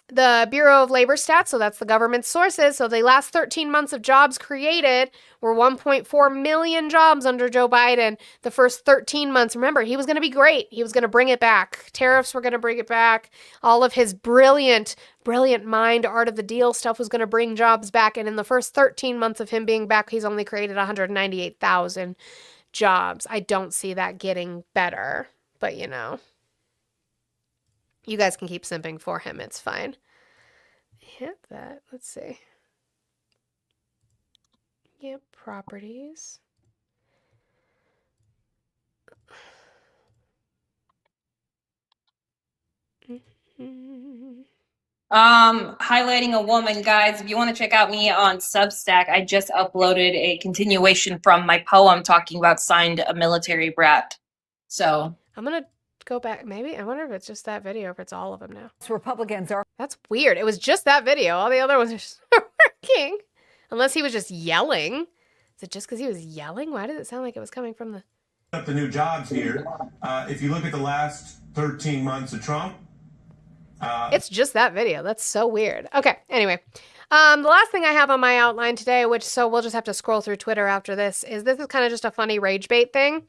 The Bureau of Labor Stats, so that's the government sources. So the last 13 months of jobs created were 1.4 million jobs under Joe Biden. The first 13 months, remember, he was going to be great. He was going to bring it back. Tariffs were going to bring it back. All of his brilliant mind, art of the deal stuff was going to bring jobs back. And in the first 13 months of him being back, he's only created 198,000 jobs. I don't see that getting better, but you know. You guys can keep simping for him. It's fine. Hit that. Let's see. Yep, properties. Highlighting a woman, guys. If you want to check out me on Substack, I just uploaded a continuation from my poem talking about signed a military brat. So I'm gonna go back. Maybe I wonder if it's just that video, if it's all of them now. Republicans are. That's weird. It was just that video. All the other ones are just working. Unless he was just yelling. Is it just because he was yelling? Why did it sound like it was coming from the... up the new jobs here. If you look at the last 13 months of Trump, It's just that video. That's so weird. Okay, anyway. The last thing I have on my outline today, so we'll just have to scroll through Twitter after this is kind of just a funny rage bait thing.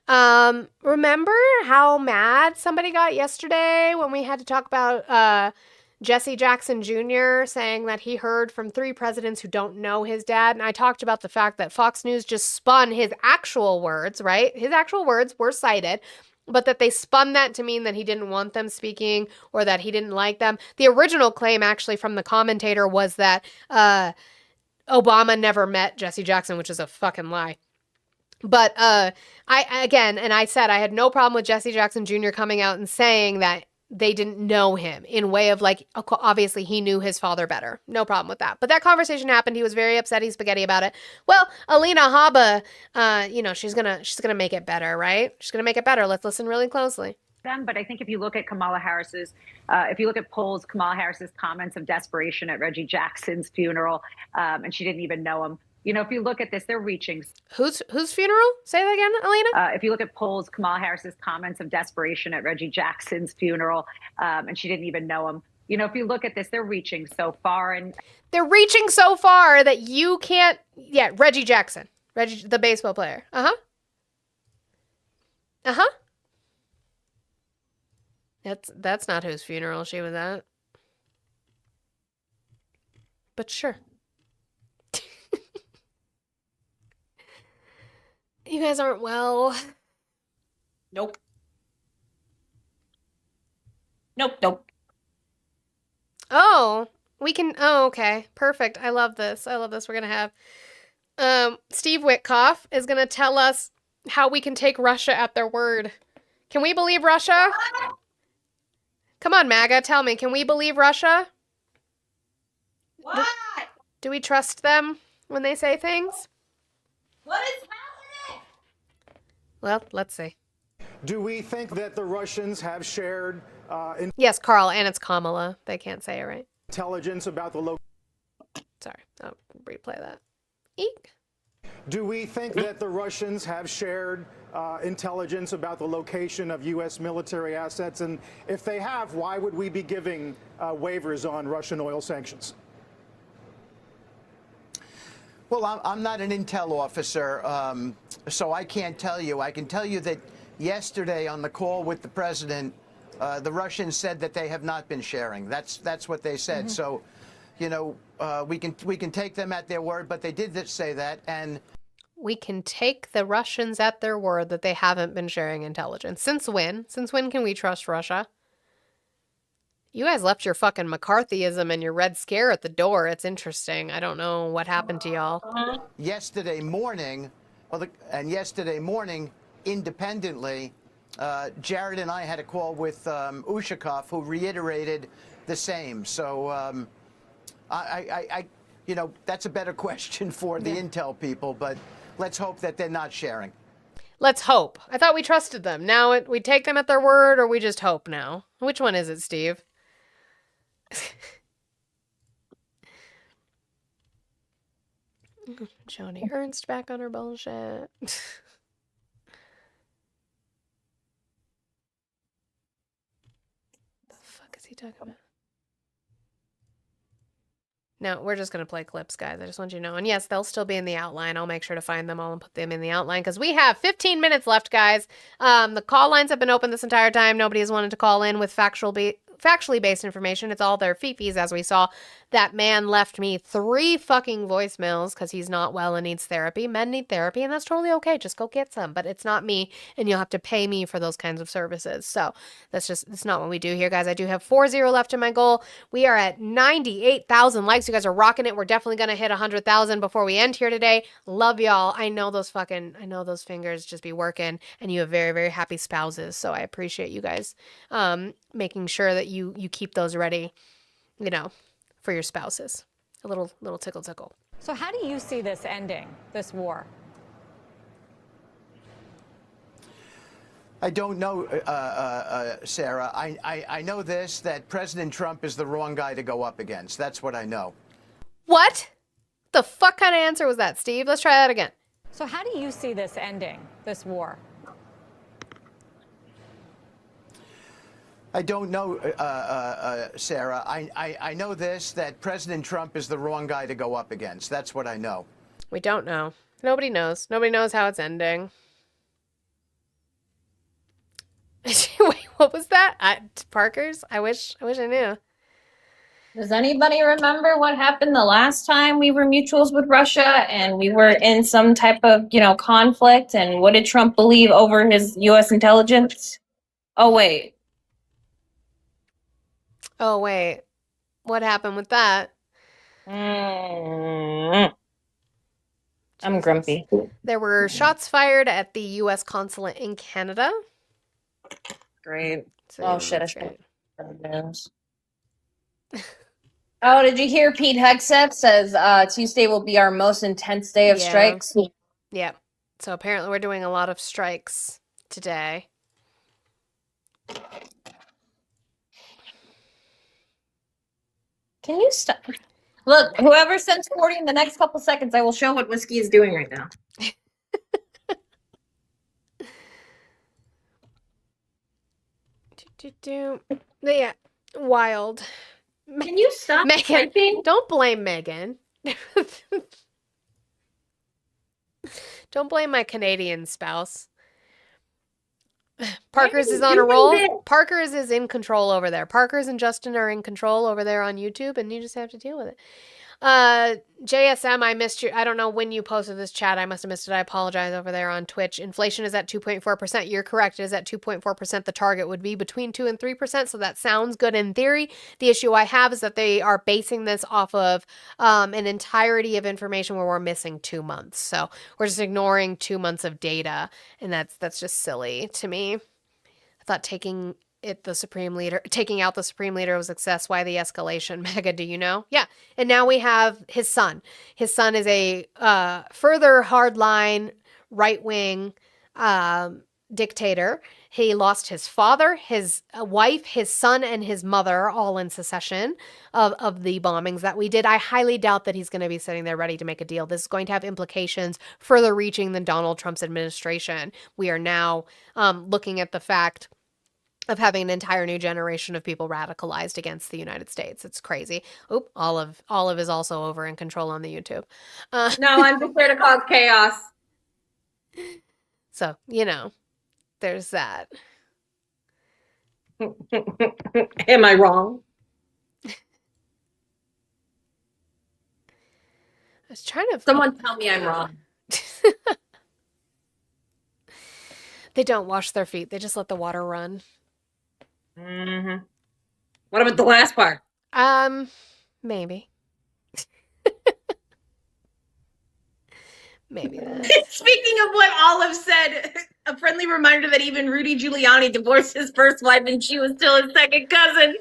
Remember how mad somebody got yesterday when we had to talk about Jesse Jackson Jr. saying that he heard from 3 presidents who don't know his dad? And I talked about the fact that Fox News just spun his actual words, right? His actual words were cited, but that they spun that to mean that he didn't want them speaking or that he didn't like them. The original claim actually from the commentator was that Obama never met Jesse Jackson, which is a fucking lie. But I said I had no problem with Jesse Jackson Jr. coming out and saying that they didn't know him in way of like, obviously he knew his father better. No problem with that. But that conversation happened. He was very upset. He's spaghetti about it. Well, Alina Habba, she's gonna make it better, right? She's gonna make it better. Let's listen really closely. But I think if you look at if you look at polls, Kamala Harris's comments of desperation at Reggie Jackson's funeral, and she didn't even know him. If you look at this, they're reaching. Whose funeral? Say that again, Alina? If you look at polls, Kamala Harris's comments of desperation at Reggie Jackson's funeral, and she didn't even know him. If you look at this, they're reaching so far. They're reaching so far that you can't... Yeah, Reggie Jackson. Reggie, the baseball player. Uh-huh. Uh-huh. That's not whose funeral she was at. But sure. You guys aren't well. Nope. Oh, we can... Oh, okay. Perfect. I love this. We're going to have... Steve Witkoff is going to tell us how we can take Russia at their word. Can we believe Russia? Come on, MAGA, tell me. Can we believe Russia? What? Do we trust them when they say things? What is happening? Well, let's see. Do we think that the Russians have shared yes, Carl, and it's Kamala. They can't say it right. Intelligence about the Sorry, I'll replay that. Eek. Do we think that the Russians have shared intelligence about the location of U.S. military assets? And if they have, why would we be giving waivers on Russian oil sanctions? Well, I'm not an intel officer, so I can't tell you. I can tell you that yesterday on the call with the president, the Russians said that they have not been sharing. That's what they said. So, we can take them at their word, but they did say that. And we can take the Russians at their word that they haven't been sharing intelligence. Since when? Since when can we trust Russia? You guys left your fucking McCarthyism and your Red Scare at the door. It's interesting. I don't know what happened to y'all. Yesterday morning, independently, Jared and I had a call with Ushakov, who reiterated the same. So that's a better question for the intel people, but let's hope that they're not sharing. Let's hope. I thought we trusted them. Now we take them at their word, or we just hope now? Which one is it, Steve? Joni Ernst back on her bullshit. The fuck is he talking about? No, we're just going to play clips, guys. I just want you to know. And yes, they'll still be in the outline. I'll make sure to find them all and put them in the outline because we have 15 minutes left, guys. The call lines have been open this entire time. Nobody has wanted to call in with factually based information. It's all their fifis, as we saw. That man left me 3 fucking voicemails because he's not well and needs therapy. Men need therapy, and that's totally okay. Just go get some. But it's not me, and you'll have to pay me for those kinds of services. So it's not what we do here, guys. I do have 40 left in my goal. We are at 98,000 likes. You guys are rocking it. We're definitely going to hit 100,000 before we end here today. Love y'all. I know those fingers just be working, and you have very, very happy spouses. So I appreciate you guys making sure that you keep those ready, for your spouses. A little tickle tickle. So how do you see this ending, this war? I don't know, Sarah. I know this, that President Trump is the wrong guy to go up against. That's what I know. What? The fuck kind of answer was that, Steve? Let's try that again. So how do you see this ending, this war? I don't know, Sarah. I know this, that President Trump is the wrong guy to go up against. That's what I know. We don't know. Nobody knows. Nobody knows how it's ending. Wait, what was that? Parker's? I wish I knew. Does anybody remember what happened the last time we were mutuals with Russia and we were in some type of, conflict? And what did Trump believe over his U.S. intelligence? Oh, wait. What happened with that? I'm grumpy. There were shots fired at the U.S. consulate in Canada. Great. So, oh, shit. I should have. Oh, did you hear Pete Hegseth says Tuesday will be our most intense day of strikes? Yeah. So apparently we're doing a lot of strikes today. Can you stop? Look, whoever sends 40 in the next couple seconds, I will show what whiskey is doing right now. Yeah, wild. Can you stop Megan? typing? Don't blame Megan. Don't blame my Canadian spouse. Parker's is on a roll. Parker's is in control over there. Parker's and Justin are in control over there on YouTube, and you just have to deal with it. JSM, I missed you. I don't know when you posted this chat. I must have missed it. I apologize over there on Twitch. Inflation is at 2.4%. You're correct. It is at 2.4%. The target would be between 2 and 3%. So that sounds good in theory. The issue I have is that they are basing this off of an entirety of information where we're missing 2 months. So we're just ignoring 2 months of data. And that's just silly to me. I thought taking out the Supreme Leader was success. Why the escalation? Mega, do you know? Yeah. And now we have his son. His son is a further hardline, right-wing dictator. He lost his father, his wife, his son, and his mother all in succession of the bombings that we did. I highly doubt that he's going to be sitting there ready to make a deal. This is going to have implications further reaching than Donald Trump's administration. We are now looking at the fact of having an entire new generation of people radicalized against the United States. It's crazy. Oop, Olive is also over in control on the YouTube. No, I'm just here to cause chaos. So, there's that. Am I wrong? I was trying to... Someone tell me I'm wrong. They don't wash their feet. They just let the water run. Mm-hmm. What about the last part? Maybe. Maybe that. Speaking of what Olive said, a friendly reminder that even Rudy Giuliani divorced his first wife and she was still his second cousin.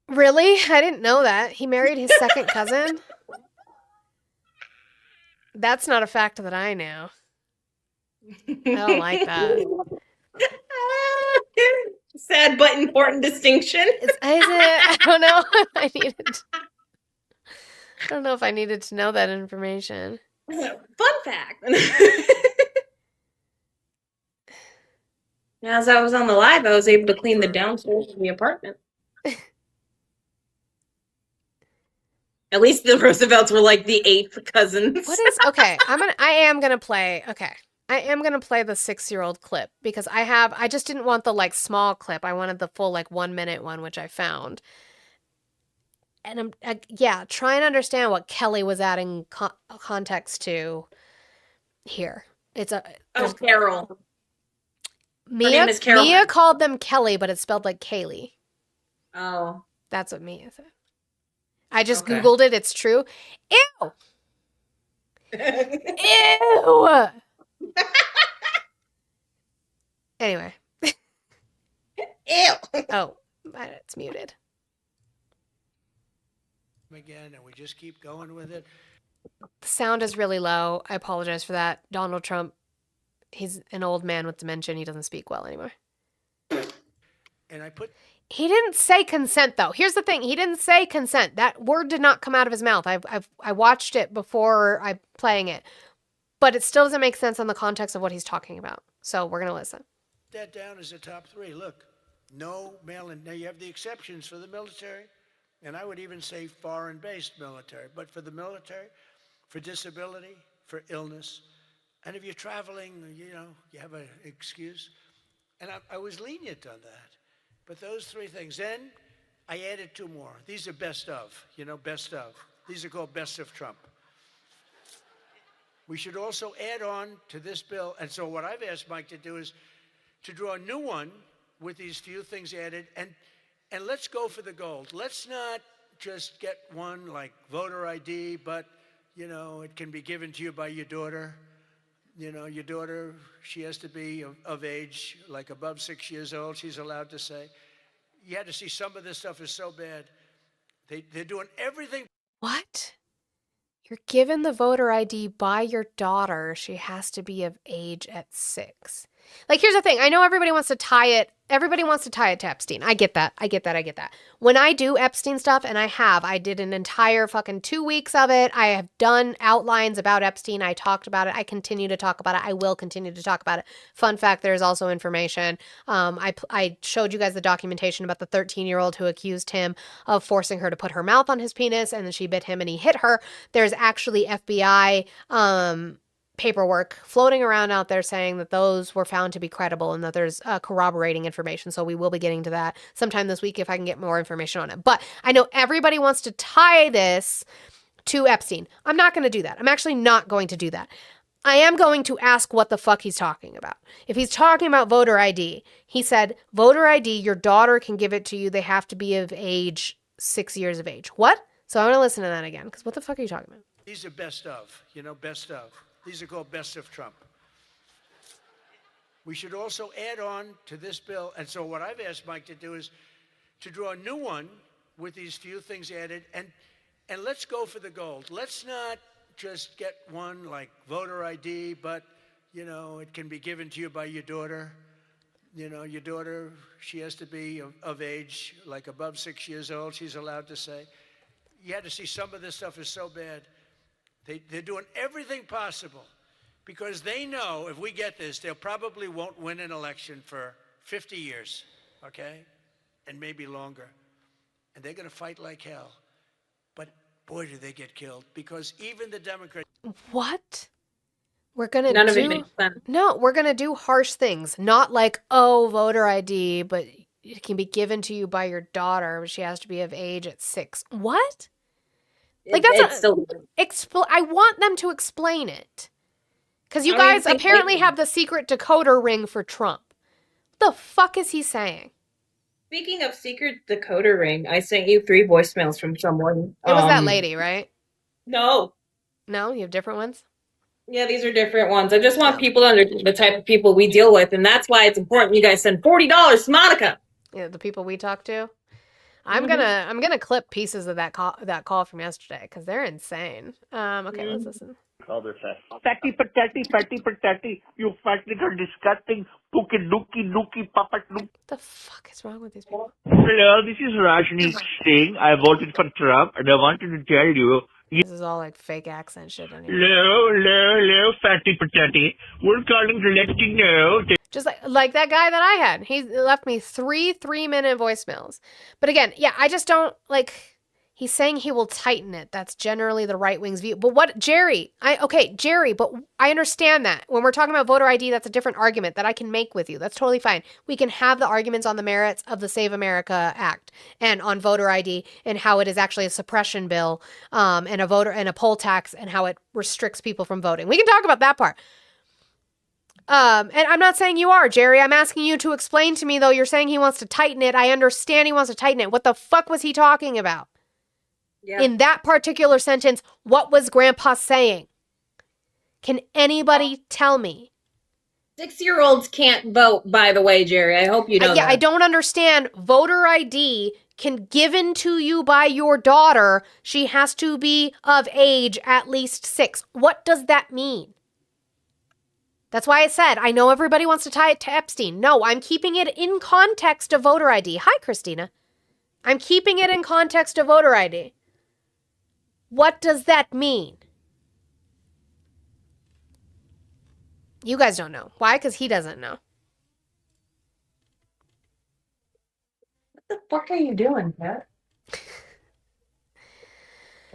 Really? I didn't know that. He married his second cousin? That's not a fact that I knew. I don't like that. Sad but important distinction. Is it? I don't know if I needed. I don't know if I needed to know that information. Fun fact. As I was on the live, I was able to clean the downstairs of the apartment. At least the Roosevelts were like the 8th cousins. What is okay? I am gonna play. Okay, I am gonna play the 6-year-old clip because I just didn't want the like small clip. I wanted the full like 1-minute one, which I found. And I'm trying to understand what Kelly was adding context to here. It's Carol. Mia, name is Carol. Mia called them Kelly, but it's spelled like Kaylee. Oh, that's what Mia said. I just Googled it. It's true. Ew. Ew. Anyway. Ew. Oh, it's muted. Again, and we just keep going with it. The sound is really low. I apologize for that. Donald Trump, he's an old man with dementia and he doesn't speak well anymore. And he didn't say consent though. Here's the thing. He didn't say consent. That word did not come out of his mouth. I watched it before I playing it, but it still doesn't make sense in the context of what he's talking about. So we're going to listen. That down as the top 3. Look, no mail-in. Now you have the exceptions for the military. And I would even say foreign-based military. But for the military, for disability, for illness, and if you're traveling, you have an excuse. And I was lenient on that. But those 3 things. Then I added 2 more. These are best of, best of. These are called best of Trump. We should also add on to this bill. And so what I've asked Mike to do is to draw a new one with these few things added. And let's go for the gold. Let's not just get one like voter ID, but, it can be given to you by your daughter. Your daughter, she has to be of age, like above 6 years old, she's allowed to say. You had to see some of this stuff is so bad. They're doing everything. What? You're given the voter ID by your daughter. She has to be of age at 6. Like, here's the thing. I know everybody wants to tie it to Epstein. I get that. When I do Epstein stuff, and I did an entire fucking 2 weeks of it. I have done outlines about Epstein. I talked about it. I continue to talk about it. I will continue to talk about it. Fun fact, there's also information. I showed you guys the documentation about the 13-year-old who accused him of forcing her to put her mouth on his penis, and then she bit him and he hit her. There's actually FBI paperwork floating around out there saying that those were found to be credible and that there's corroborating information. So we will be getting to that sometime this week if I can get more information on it. But I know everybody wants to tie this to Epstein. I'm not going to do that. I'm actually not going to do that. I am going to ask what the fuck he's talking about. If he's talking about voter ID, he said, voter ID, your daughter can give it to you. They have to be of age, 6 years of age. What? So I want to listen to that again, because what the fuck are you talking about? These are best of, best of. These are called best of Trump. We should also add on to this bill. And so what I've asked Mike to do is to draw a new one with these few things added. And let's go for the gold. Let's not just get one like voter ID, but, it can be given to you by your daughter. Your daughter, she has to be of age, like above 6 years old, she's allowed to say. You had to see some of this stuff is so bad. They're doing everything possible because they know if we get this, they probably won't win an election for 50 years, okay? And maybe longer. And they're going to fight like hell. But boy, do they get killed because even the Democrats. What? We're going to None of it makes sense. No, we're going to do harsh things. Not like, oh, voter ID, but it can be given to you by your daughter. She has to be of age at 6. What? Like, that's still. I want them to explain it. Because you I don't even guys think apparently have the secret decoder ring for Trump. What the fuck is he saying? Speaking of secret decoder ring, I sent you 3 voicemails from someone. It was that lady, right? No. No, you have different ones? Yeah, these are different ones. I just want people to understand the type of people we deal with, and that's why it's important you guys send $40 to Monica. Yeah, the people we talk to. I'm gonna clip pieces of that call from yesterday because they're insane. Okay, let's listen. Other fatty patati, you fat little disgusting pookie nookie papa nook. What the fuck is wrong with these people? Hello, this is Rajneesh Singh. I voted for Trump, and I wanted to tell you. This is all like fake accent shit anyway. Hello, fatty patati. We're calling to let you know. Just like that guy that I had. He left me 3 3-minute voicemails. But again, yeah, I just don't like. He's saying he will tighten it. That's generally the right wing's view. But what, Jerry? Jerry, but I understand that. When we're talking about voter ID, that's a different argument that I can make with you. That's totally fine. We can have the arguments on the merits of the Save America Act and on voter ID and how it is actually a suppression bill and a poll tax and how it restricts people from voting. We can talk about that part. And I'm not saying you are, Jerry. I'm asking you to explain to me, though. You're saying he wants to tighten it. I understand he wants to tighten it. What the fuck was he talking about? Yeah. In that particular sentence, what was Grandpa saying? Can anybody tell me? 6-year-olds can't vote, by the way, Jerry. I hope you know that. I don't understand. Voter ID can given to you by your daughter. She has to be of age at least 6. What does that mean? That's why I said, I know everybody wants to tie it to Epstein. No, I'm keeping it in context of voter ID. Hi, Christina. I'm keeping it in context of voter ID. What does that mean? You guys don't know. Why? Because he doesn't know. What the fuck are you doing, Pat?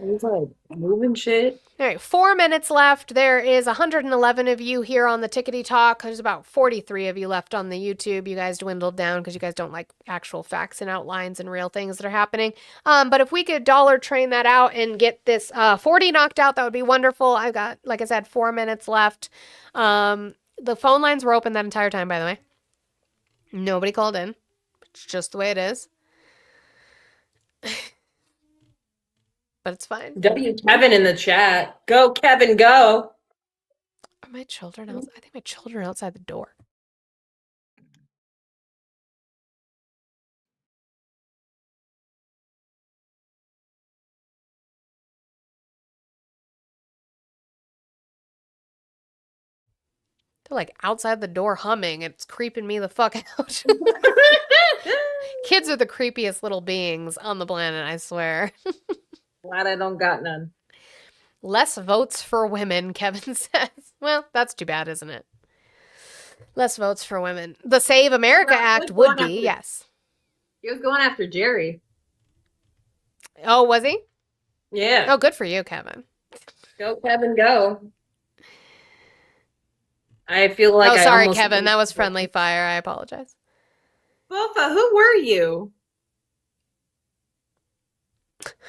He's like moving shit. All right, 4 minutes left. There is 111 of you here on the Tickety Talk. There's about 43 of you left on the YouTube. You guys dwindled down because you guys don't like actual facts and outlines and real things that are happening. But if we could dollar train that out and get this 40 knocked out, that would be wonderful. I've got, like I said, 4 minutes left. The phone lines were open that entire time, by the way. Nobody called in. It's just the way it is. But it's fine. W. Kevin in the chat. Go, Kevin, go. Are my children out? I think my children are outside the door. They're like outside the door humming. It's creeping me the fuck out. Kids are the creepiest little beings on the planet, I swear. Glad I don't got none. Less votes for women, Kevin says. Well, that's too bad, isn't it? Less votes for women. The Save America Act would be, yes. He was going after Jerry. Oh, was he? Yeah. Oh, good for you, Kevin. Go, Kevin, go. I feel like sorry, Kevin. That was friendly fire. I apologize. Bofa, who were you?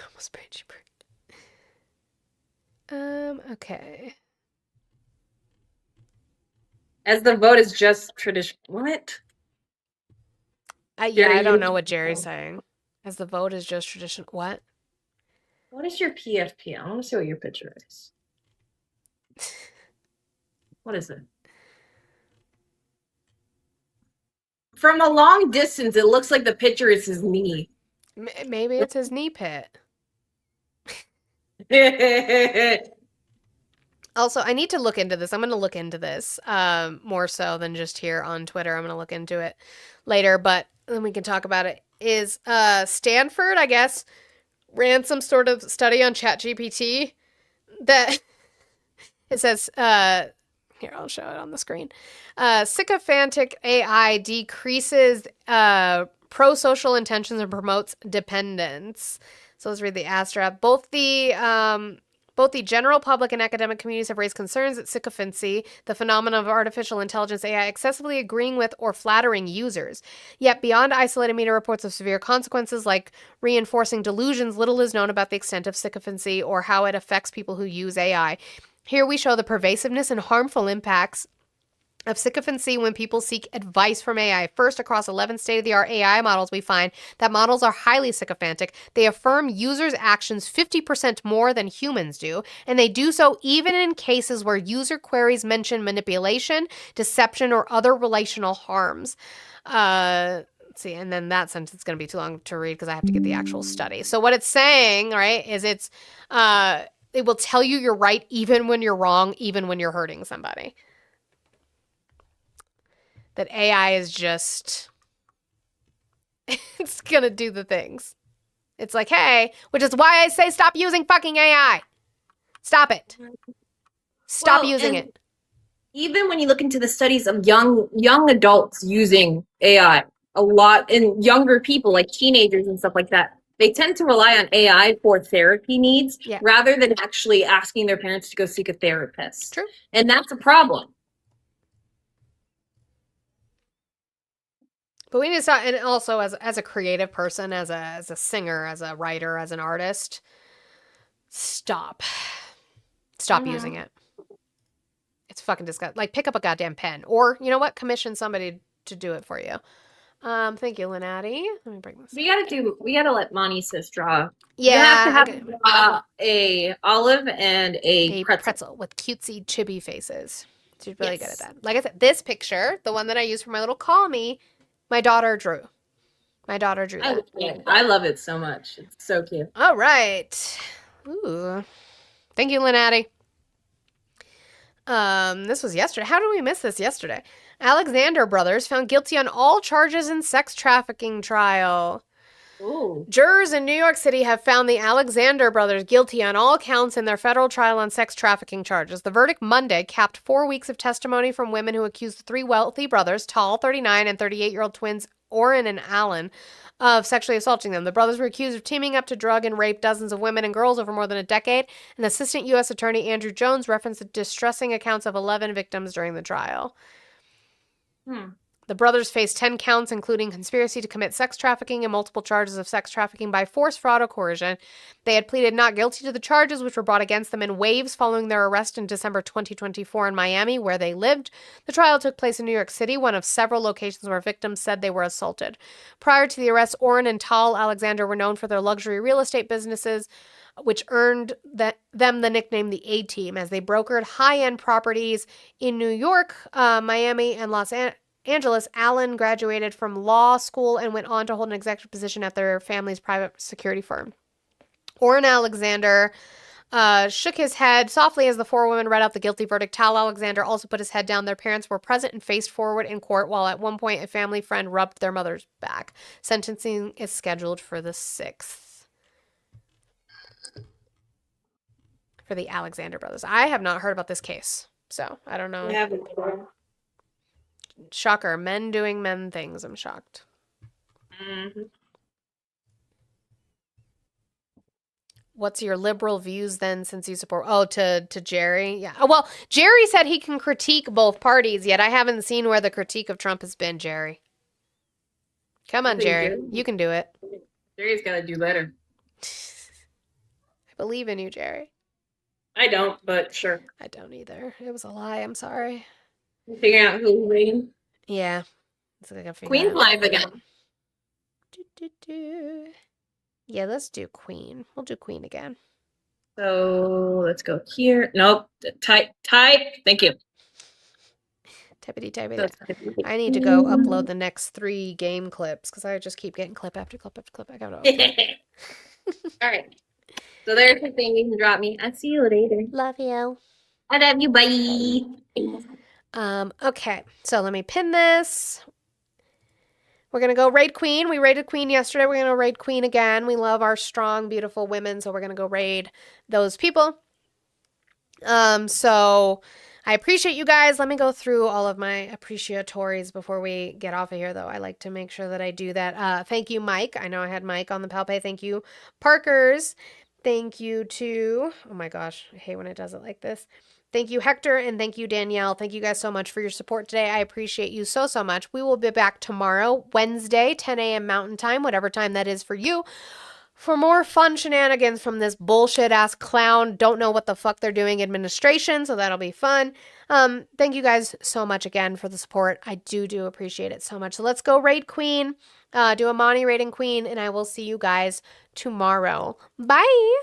Almost prayed you. Okay. As the vote is just tradition. What? Yeah, I don't know what Jerry's saying. As the vote is just tradition. What? What is your PFP? I want to see what your picture is. What is it? From a long distance, it looks like the picture is his knee. Maybe it's his knee pit. Also, I need to look into this. I'm going to look into this more so than just here on Twitter. I'm going to look into it later, but then we can talk about it. Is Stanford, I guess, ran some sort of study on ChatGPT that it says, here, I'll show it on the screen. Sycophantic AI decreases pro-social intentions and promotes dependence. So let's read the abstract. Both the general public and academic communities have raised concerns that sycophancy, the phenomenon of artificial intelligence AI, excessively agreeing with or flattering users. Yet beyond isolated media reports of severe consequences like reinforcing delusions, little is known about the extent of sycophancy or how it affects people who use AI. Here we show the pervasiveness and harmful impacts of sycophancy when people seek advice from AI. First, across 11 state-of-the-art AI models, we find that models are highly sycophantic. They affirm users' actions 50% more than humans do, and they do so even in cases where user queries mention manipulation, deception, or other relational harms. Let's see, and then that sentence is going to be too long to read because I have to get the actual study. So what it's saying, right, is it will tell you you're right even when you're wrong, even when you're hurting somebody. That AI is just, it's going to do the things. It's like, hey, which is why I say stop using fucking AI. Stop it. Stop using it. Even when you look into the studies of young adults using AI, a lot, and younger people like teenagers and stuff like that, they tend to rely on AI for therapy needs rather than actually asking their parents to go seek a therapist. True. And that's a problem. But we need to stop, and also as a creative person, as a singer, as a writer, as an artist, stop using it. It's fucking disgusting. Like, pick up a goddamn pen, or you know what? Commission somebody to do it for you. Thank you, Lenati. Let me bring this. We gotta let Monty-sis draw. Yeah, you have to draw a olive and a pretzel with cutesy chibi faces. She's really good at that. Like I said, this picture, the one that I used for my little call me, my daughter drew. That. I love it so much. It's so cute. All right. Ooh. Thank you, Lenati. This was yesterday. How did we miss this yesterday? Alexander brothers found guilty on all charges in sex trafficking trial. Ooh. Jurors in New York City have found the Alexander brothers guilty on all counts in their federal trial on sex trafficking charges. The verdict Monday capped 4 weeks of testimony from women who accused the three wealthy brothers, tall 39 and 38-year-old twins Orrin and Alan, of sexually assaulting them. The brothers were accused of teaming up to drug and rape dozens of women and girls over more than a decade, and Assistant U.S. Attorney Andrew Jones referenced the distressing accounts of 11 victims during the trial. The brothers faced 10 counts, including conspiracy to commit sex trafficking and multiple charges of sex trafficking by force, fraud, or coercion. They had pleaded not guilty to the charges, which were brought against them in waves following their arrest in December 2024 in Miami, where they lived. The trial took place in New York City, one of several locations where victims said they were assaulted. Prior to the arrest, Orrin and Tal Alexander were known for their luxury real estate businesses, which earned them the nickname the A-Team, as they brokered high-end properties in New York, Miami, and Los Angeles. Allen graduated from law school and went on to hold an executive position at their family's private security firm. Orrin Alexander shook his head softly as the four women read out the guilty verdict. Tal Alexander also put his head down. Their parents were present and faced forward in court, while at one point a family friend rubbed their mother's back. Sentencing is scheduled for the 6th. For the Alexander brothers. I have not heard about this case, so I don't know. Shocker. Men doing men things. I'm shocked. What's your liberal views then, since you support... Oh, to Jerry? Yeah. Oh, well, Jerry said he can critique both parties, yet I haven't seen where the critique of Trump has been, Jerry. Come on, Jerry. You can do it. Jerry's got to do better. I believe in you, Jerry. I don't, but sure. I don't either. It was a lie. I'm sorry. Figuring out who wins. Yeah. It's like I figured Queen's out. live again. Yeah, let's do Queen. We'll do Queen again. So let's go here. Nope. Type. Thank you. Typity. I need to go upload the next 3 game clips because I just keep getting clip after clip after clip. I gotta upload. All right. So there's the thing you can drop me. I'll see you later. Love you. I love you. Bye. Okay, so let me pin this. We're going to go raid Queen. We raided Queen yesterday. We're going to raid Queen again. We love our strong, beautiful women, so we're going to go raid those people. So I appreciate you guys. Let me go through all of my appreciatories before we get off of here, though. I like to make sure that I do that. Thank you, Mike. I know I had Mike on the Palpay. Thank you, Parkers. Thank you to... Oh, my gosh. I hate when it does it like this. Thank you, Hector, and thank you, Danielle. Thank you guys so much for your support today. I appreciate you so, so much. We will be back tomorrow, Wednesday, 10 a.m. Mountain Time, whatever time that is for you, for more fun shenanigans from this bullshit ass clown, don't know what the fuck they're doing administration, so that'll be fun. Thank you guys so much again for the support. I do appreciate it so much. So let's go raid Queen, do a Monty raiding Queen, and I will see you guys tomorrow. Bye!